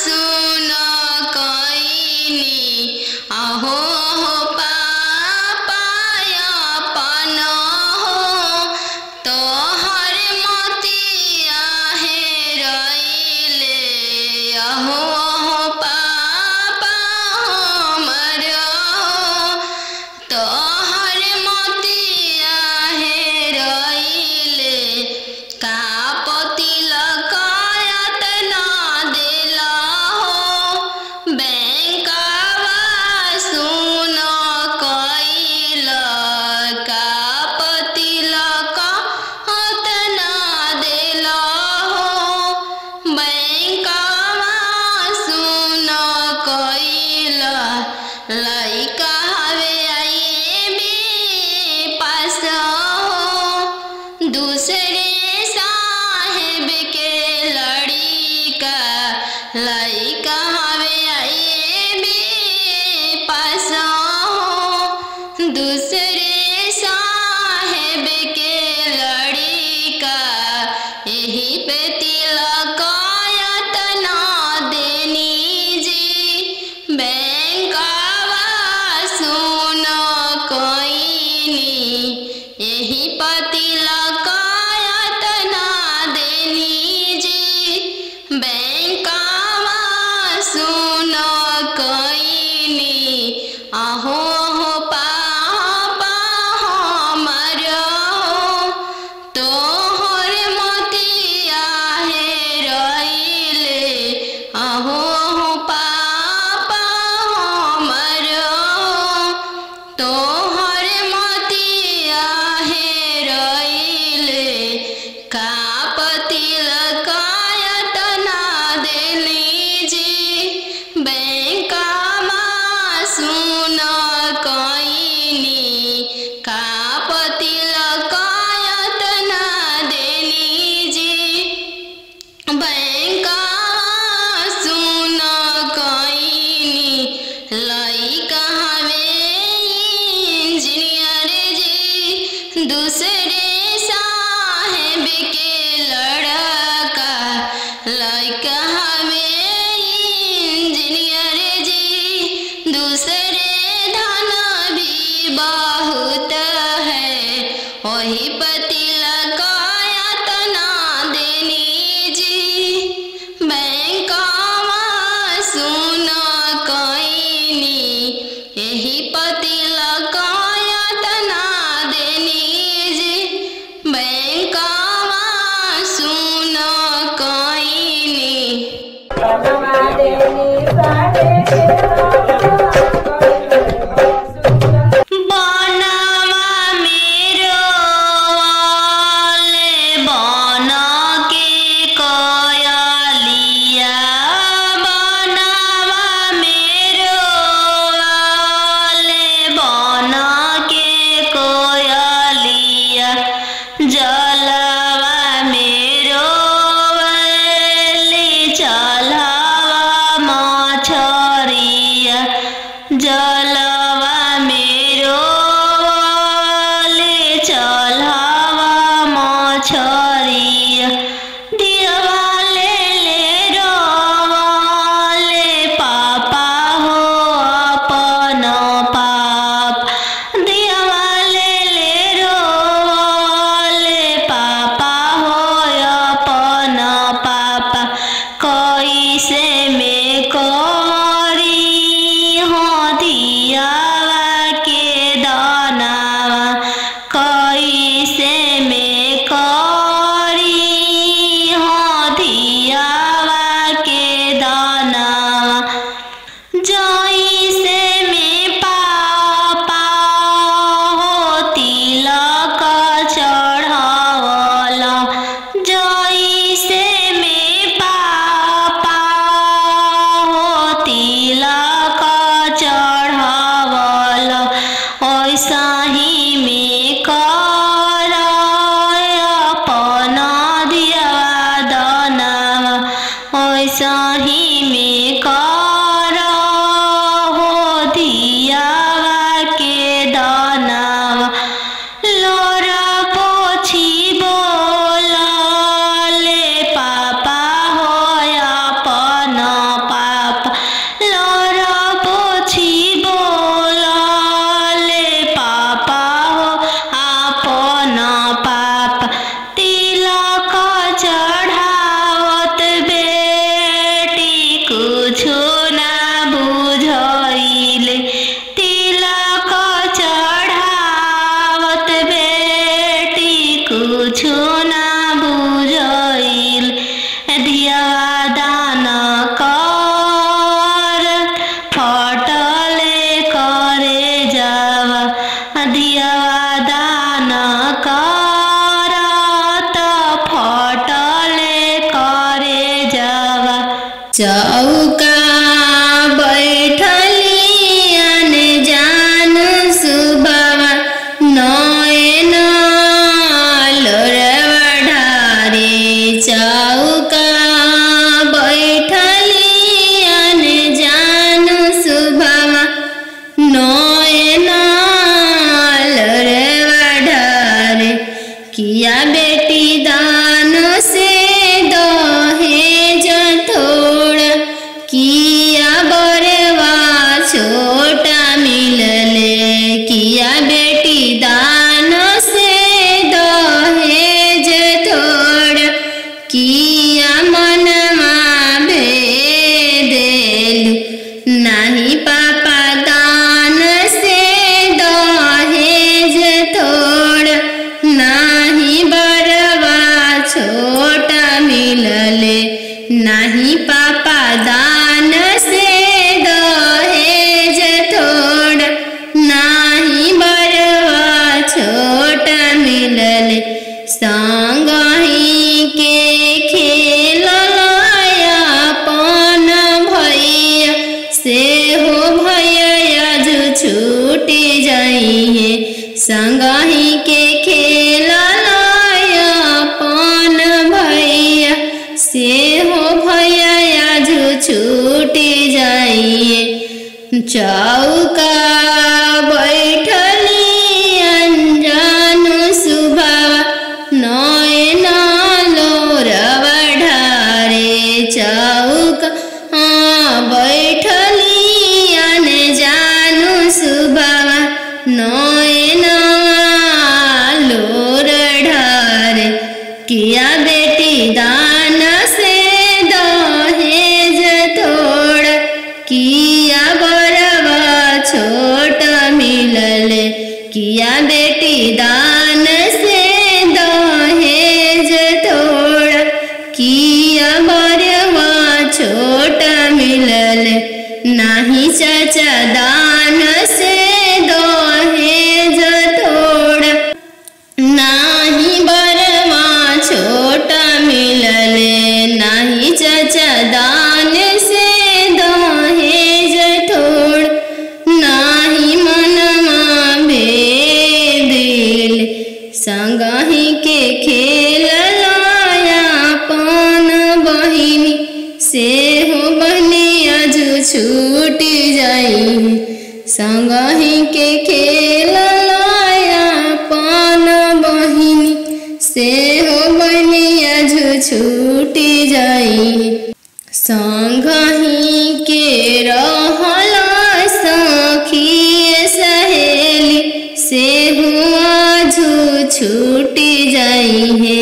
सुन कैली अहो हो पापा अपन हो तोहर मोतिया हेरैले अहो हो पापा हमर हो तोहर मोतिया हेरैले कापति लकायत ना देला हो बैंकवा सुन कैल कापति लकायत ना देला हो बैंकवा सुन कैल लइका हवे आईबी पास हो दूसरे साहेब के लड़िका लइका हवे आईबी पास हो दूसरे साहेब के लड़िका यही पे तिलकायत ना देनी जी बैंकवा सुन कैनी यही पे तिलकायत ना देनी जी बैंकवा सुन कैनी अहो हो पापा हमर हो तोहर मोतिया हेरैले अहो हो पापा हमर हो तोहर मोतिया हेरैले कापति लकायत ना देली जी बैंकवा सुन कैनी कापति लकायत ना देली जी बैंकवा सुन कैनी लइका हवे इंजीनियर जी दूसरे साहेब के लड़का लइका हवे इंजीनियर जी दूसरे धन भी बहुत है वही पति लकायत ना देनी जी बैंकवा सुन कैनी यही पति लकायत ना देनी जी बैंकवा सुन कैनी बनवा मेरो वाले बना के कयलिया बनवा मेरो वाले बना के कोयलिया जलवा मेरो वाले चलावा मछरिया जलवा मेरो वाले चलावा मछरिया दिवाले ले रोवाले पापा हो अपन पाप दिवाले ले रोवाले जैसे में करी हो धियावा के दाना, जैसे में पापा हो तिलक चढ़ावला, जैसे में पापा हो तिलक चढ़ावला, वैसा ही में कर अपना दियावा दानावा, वैसा ही में कर हो दियावा के दानावा। लोरा पोछी बोला ले पापा हो अपना पापा, लोरा पोछी बोला ले पापा हो अपना पापा, तिलक चढ़ावत बेटी कुछो ना बुझाइले, तिलक चढ़ावत बेटी कुछो ना बुझाइले, धियावा दाना कर फटले करे जावा, धियावा दाना कर त फटले करे जावा। चौका बैठली अनजान सुबवा, नयन लोरवा ढारे, चौका बैठली अनजान सुबवा, नयन लोरवा ढारे, किया बेटी दान से दहेज थोड़ा, किया बरवा छोटा मिलले, किया बेटी दान से दहेज थोड़ा, किया मनमा भेदेलु, नहीं पापा दान से दहेज थोड़ा, नहीं बरवा छोटा मिलले, नहीं पापा दान से दहेज थोड़ा, नहीं बरवा छोटा मिलले, संगही के खेललाया अपन भैया, से हो भैया जो छूटी जाइए, संगही के खेललाया अपन भैया, से हो भैया जो छूटी जाइए, चौका बैठली अनजान सुबवा, नयन लोरवा ढारे, चौका बैठली अनजान सुबवा, नयन लोर ढारे, किया बेटी दान से दहेज थोड़ा, किया बरवा छोटा मिलले, किया बेटी दान से दहेज थोड़ा, किया बरवा छोटा मिलले, नहीं चाचा दान से दहेज थोड़ा, नाही बरवा छोटा मिलले, नाही चाचा दान से दहेज थोड़ा, नाही मनमा भेदिल, संगही के खेल लाया अपन बहिनी, से हो बहनिया जो छूटी जाई, संगही के खेल लाया अपन बहिनी, से हो बहनिया जो छूटी जाई, संगही के रहला सखी सहेली, से हुआ जो छूटी जाई है,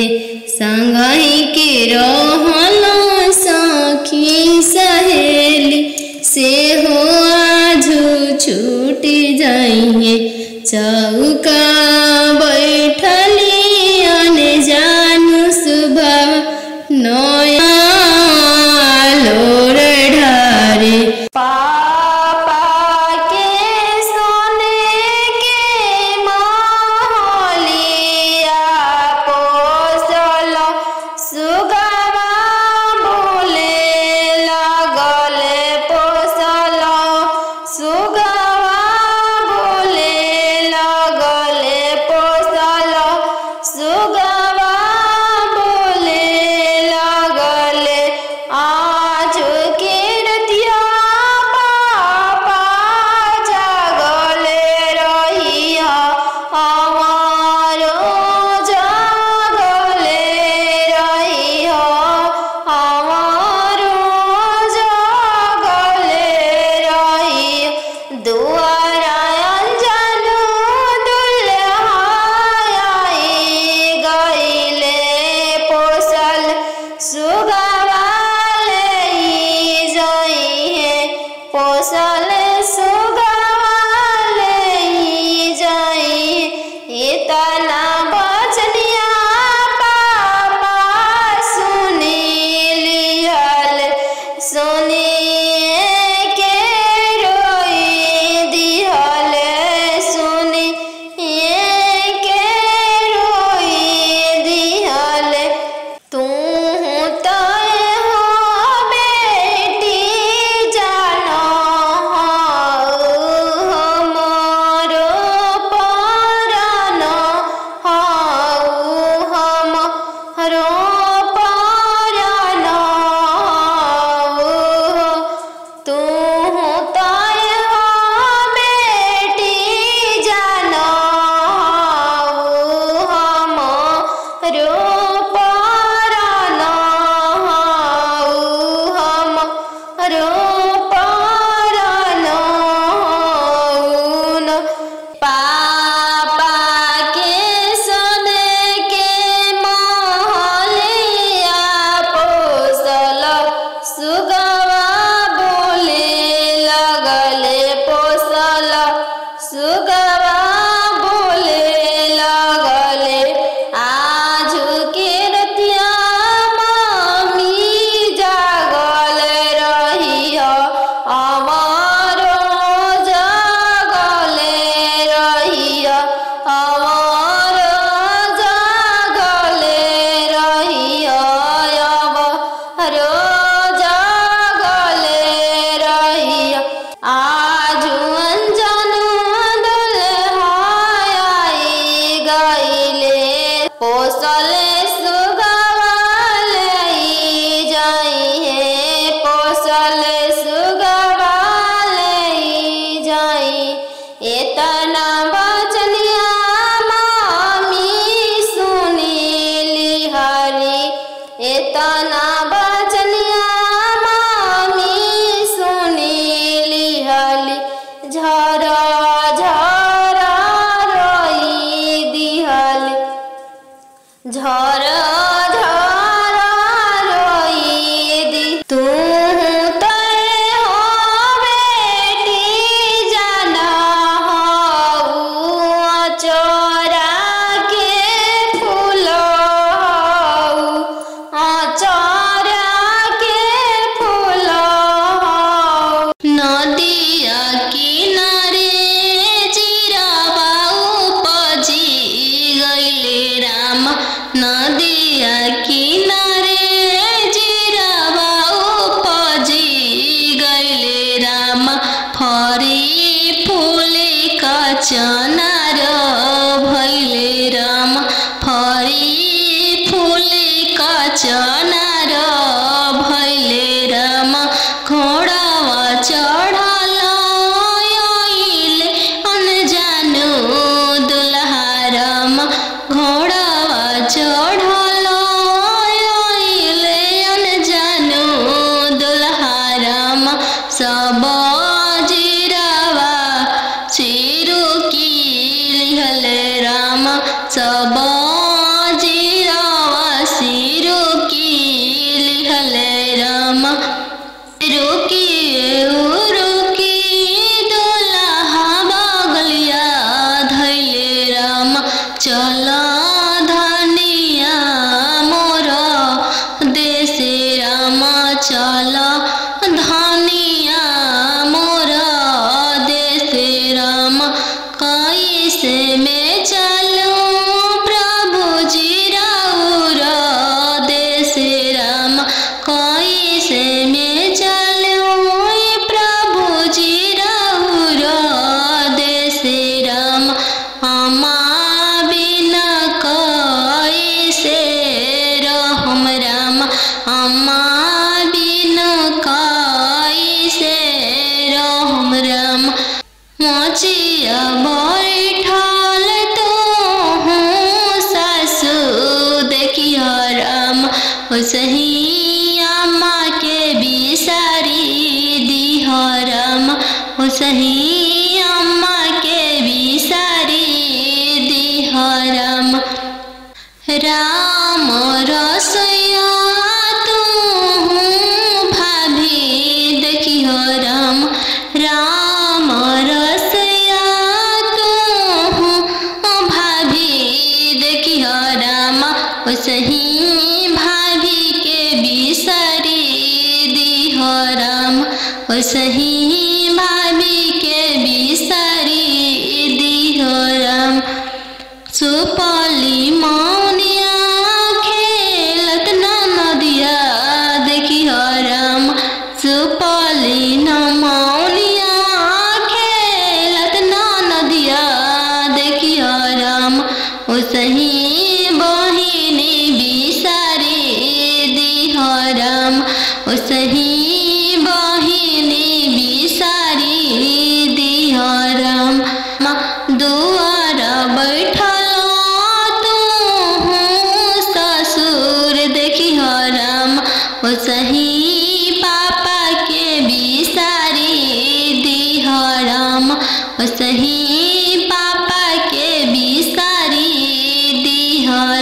संगही के रहला सखी सहेली, से हुआ जो छूटी जाई है, चौका बैठली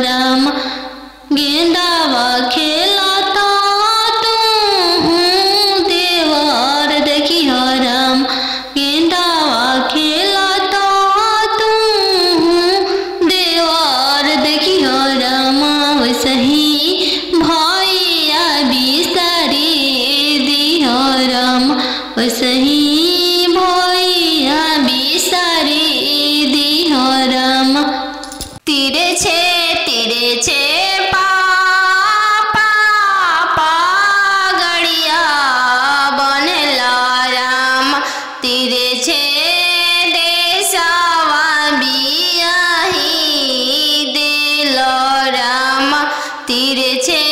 राम। गेंदावा खेलता तू देवर देखी राम। गेंदावा खेलता तू देवर देखी राम। सही भैया बिसरी दिह राम। सही भैया बिसरी दिह राम। तिरे छे पापा गड़िया बनला राम। तिरे छे देशवा बियाही दिल राम। तिरे छे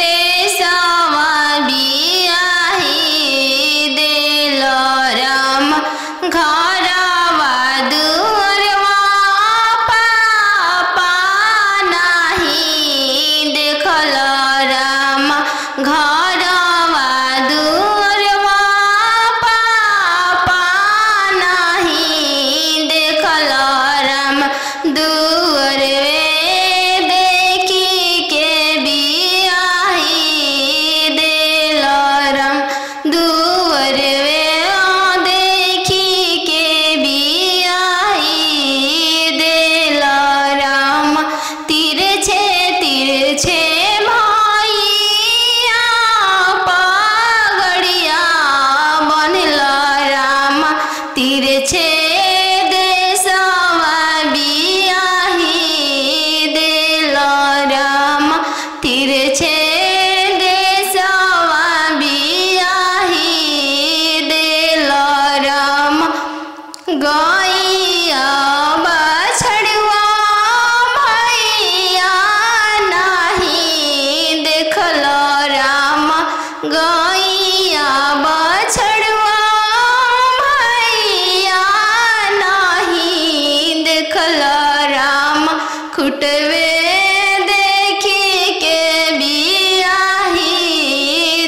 देशवा बियाही दिल राम। घरवा दुअरवा पापा नाही देखल राम। घरवा दुअरवा पापा नाही देखल राम। दुअरवे देखी के बियाही दिल राम। दुअरवे देखी के बियाही दिल राम। तिरे छे भैया पगड़िया बनल राम। तिरे छे देशवा बियाही दिल राम। तिरे छे देशवा बियाही दिल राम। गैया बछड़ुआ भैया नाही देखल राम। गैया बछड़ुआ भैया नाही देखल राम। खुटवे देखी के बियाही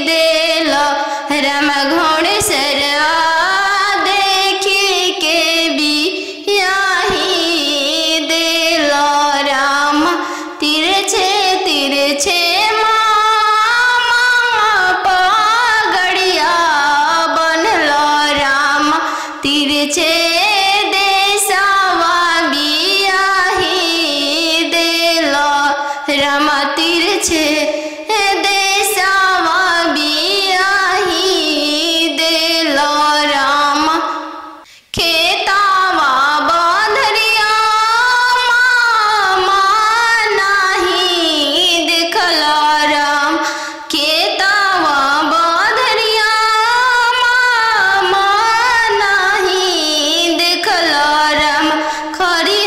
दिल राम। घोड़सरवा देखी के बियाही दिल राम। तिरे छे मामा पगड़िया बनल राम। तिरे छे देशवा बियाही दिल राम। तिरे छे देशवा बियाही दिल राम। खेतावा बंधरिया मामा नाही देखल राम। खेतावा बंधरिया मामा नाही देखल राम। खरी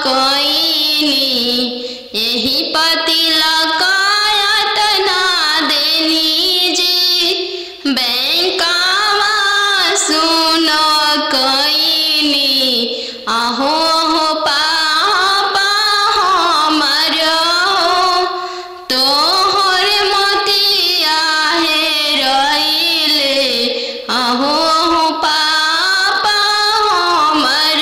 कईनी यही पतिला कायत ना देनी जी बैंकावा सुन कईनी आहो हो पापा हमर तोहर मोतिया हेरइले आहो हो पापा हमर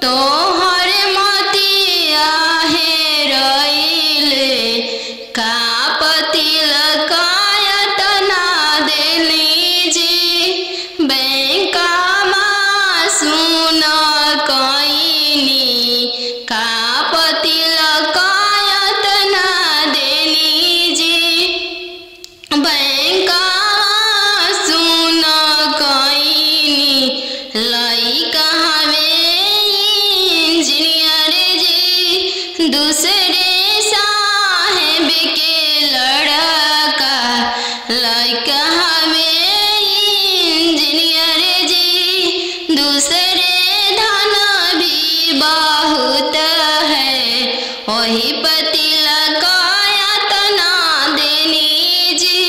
तोहर मोतिया हेरइले का पतिल कायत ना देली जी बैंकावा सुन कईनी का पतिल कायत ना देली जी बैंकावा सुन कईनी लइका हवे इंजीनियर जी दूसरे साहेब के लड़का लइका हवे इंजीनियर जी दूसरे धन भी बहुत है वही पतिला कायत ना देनी जी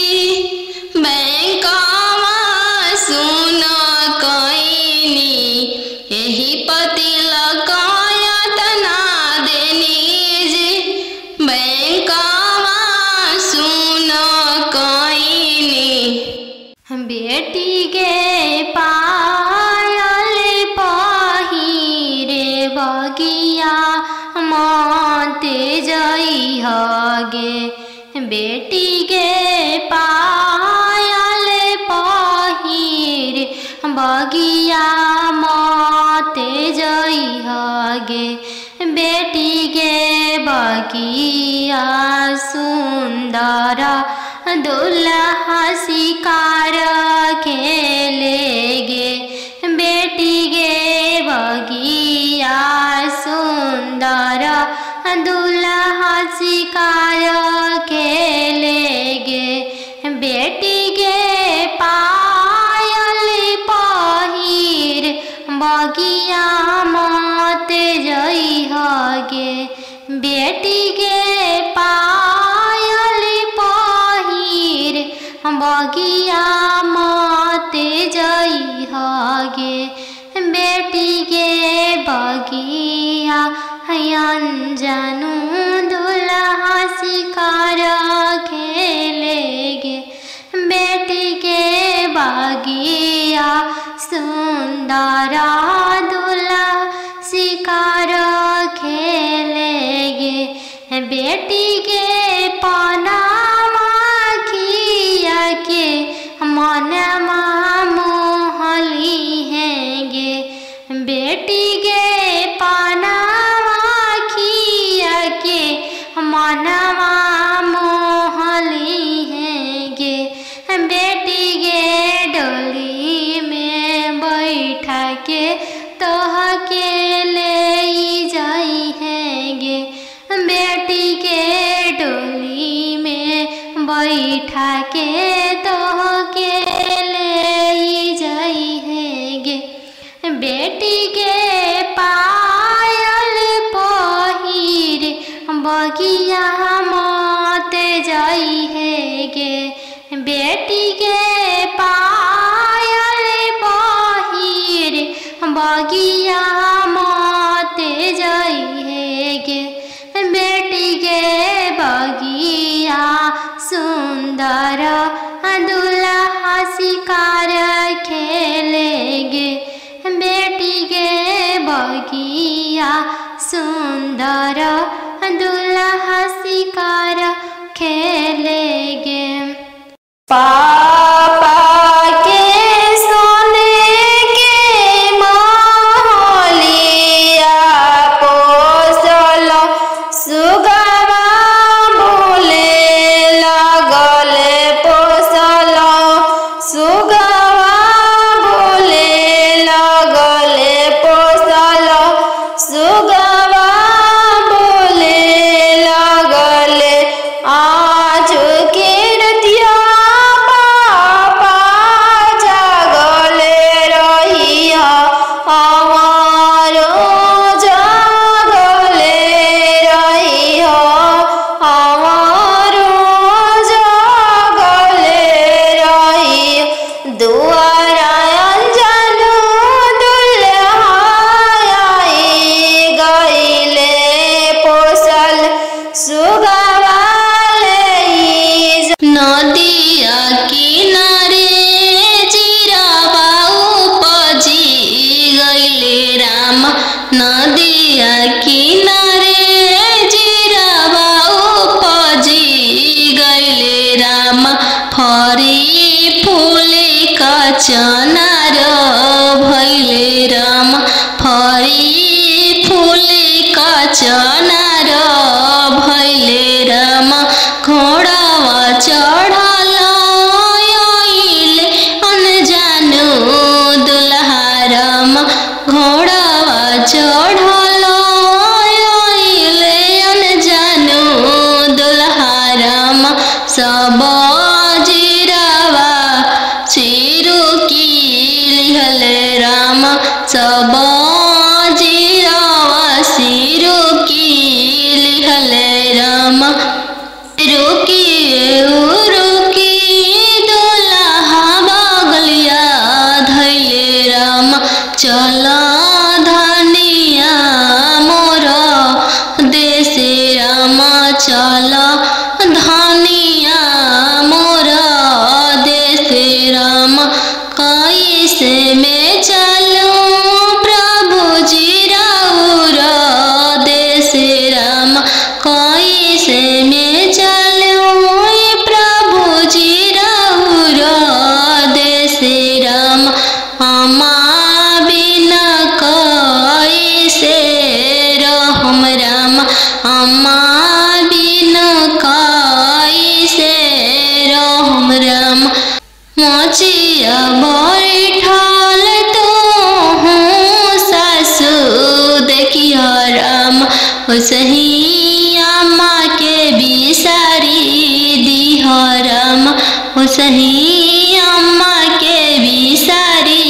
बैंकावा सुन कईनी यही पतिला कायत ना देनी जी बैंकावा सुन कईनी बेटी के पायल पहिरे बगिया माते जई हगे बेटी के पायल पहिरे बगिया माते जई हगे बेटी के बगिया सुंदर दुल्हा शिकार खेलेगे बेटी के बगिया सुंदर दुल्हा शिकार खेलेगे बेटी के पायल पहिर बगिया मत जई हगे बेटी के पायल पहिर बगिया मत जई हगे बेटी के बगिया अनजानू दुल्हा शिकार खेलेगे बेटी के बगिया सुंदर दुल्हा शिकार खेलेगे बेटी के पनामा खिया के मनमा मोहली हैगे बेटी के पनामा खिया के मनवा मोहली हैगे बेटी के डोली में बैठा के तोह के ले जाई हैगे बेटी के डोली में बैठा के तोह के ले जाई हैगे बेटी के पायल पहिर बगिया मत जाई हैगे बेटी के पायल पहिर बगिया मत जाई हैगे बेटी के बगिया सुंदर दुल्हा शिकार खेलेगे बेटी के बगिया सुंदर दुल्हा शिकार खेलेगे पापा के सोने के महलिया पोसल सुगवा बोले लगल पोसल सुगवा बोले लगल पोसल सुगवा बोले लगल आज के रतिया पापा जागल रहिया हमारो जा बाजीरावा सिरो की लिहले राम रोकी रोकी दुल्हा बगलिया धैले राम चला धनिया मोरा देशे राम चला धनिया मोरा देशे राम कैसे में चलूं प्रभु जी राउरा देशे राम कैसे में चलूं प्रभु जी राउरा देशे राम अम्मा बिना कैसे रहम राम अम्मा बिना कैसे रहम राम मोचिया बैठल तो हूँ सासु देखिया राम सही अम्मा के बिसारी दिह राम सही अम्मा के बिसारी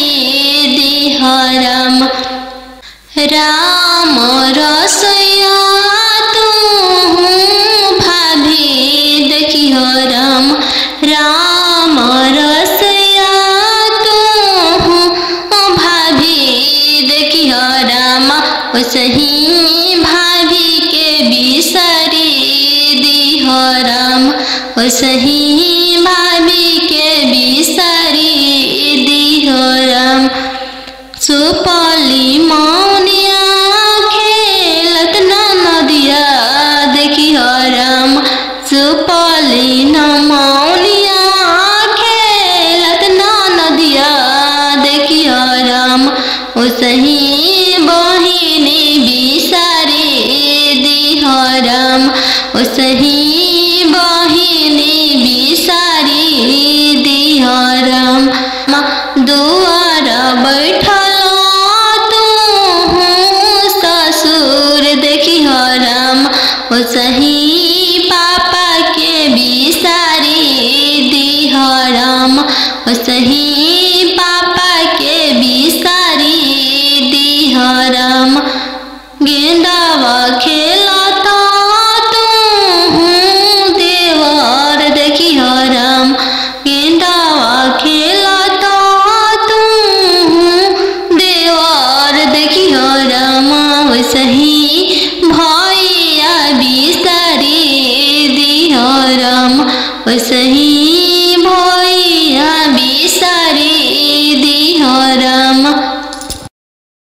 दिह राम राम रसोया तू भाभी देखिह राम राम रसोया तू भाभी देखिह राम सही भाभी के बिसारी दिह राम सही भाभी के बिसारी दिह राम सुपली मौनिया खेलत ना नदिया देखिह राम सुपली न मौनिया खेलत ना नदिया देखिह राम सही बहिनी बिसारी दिह राम सही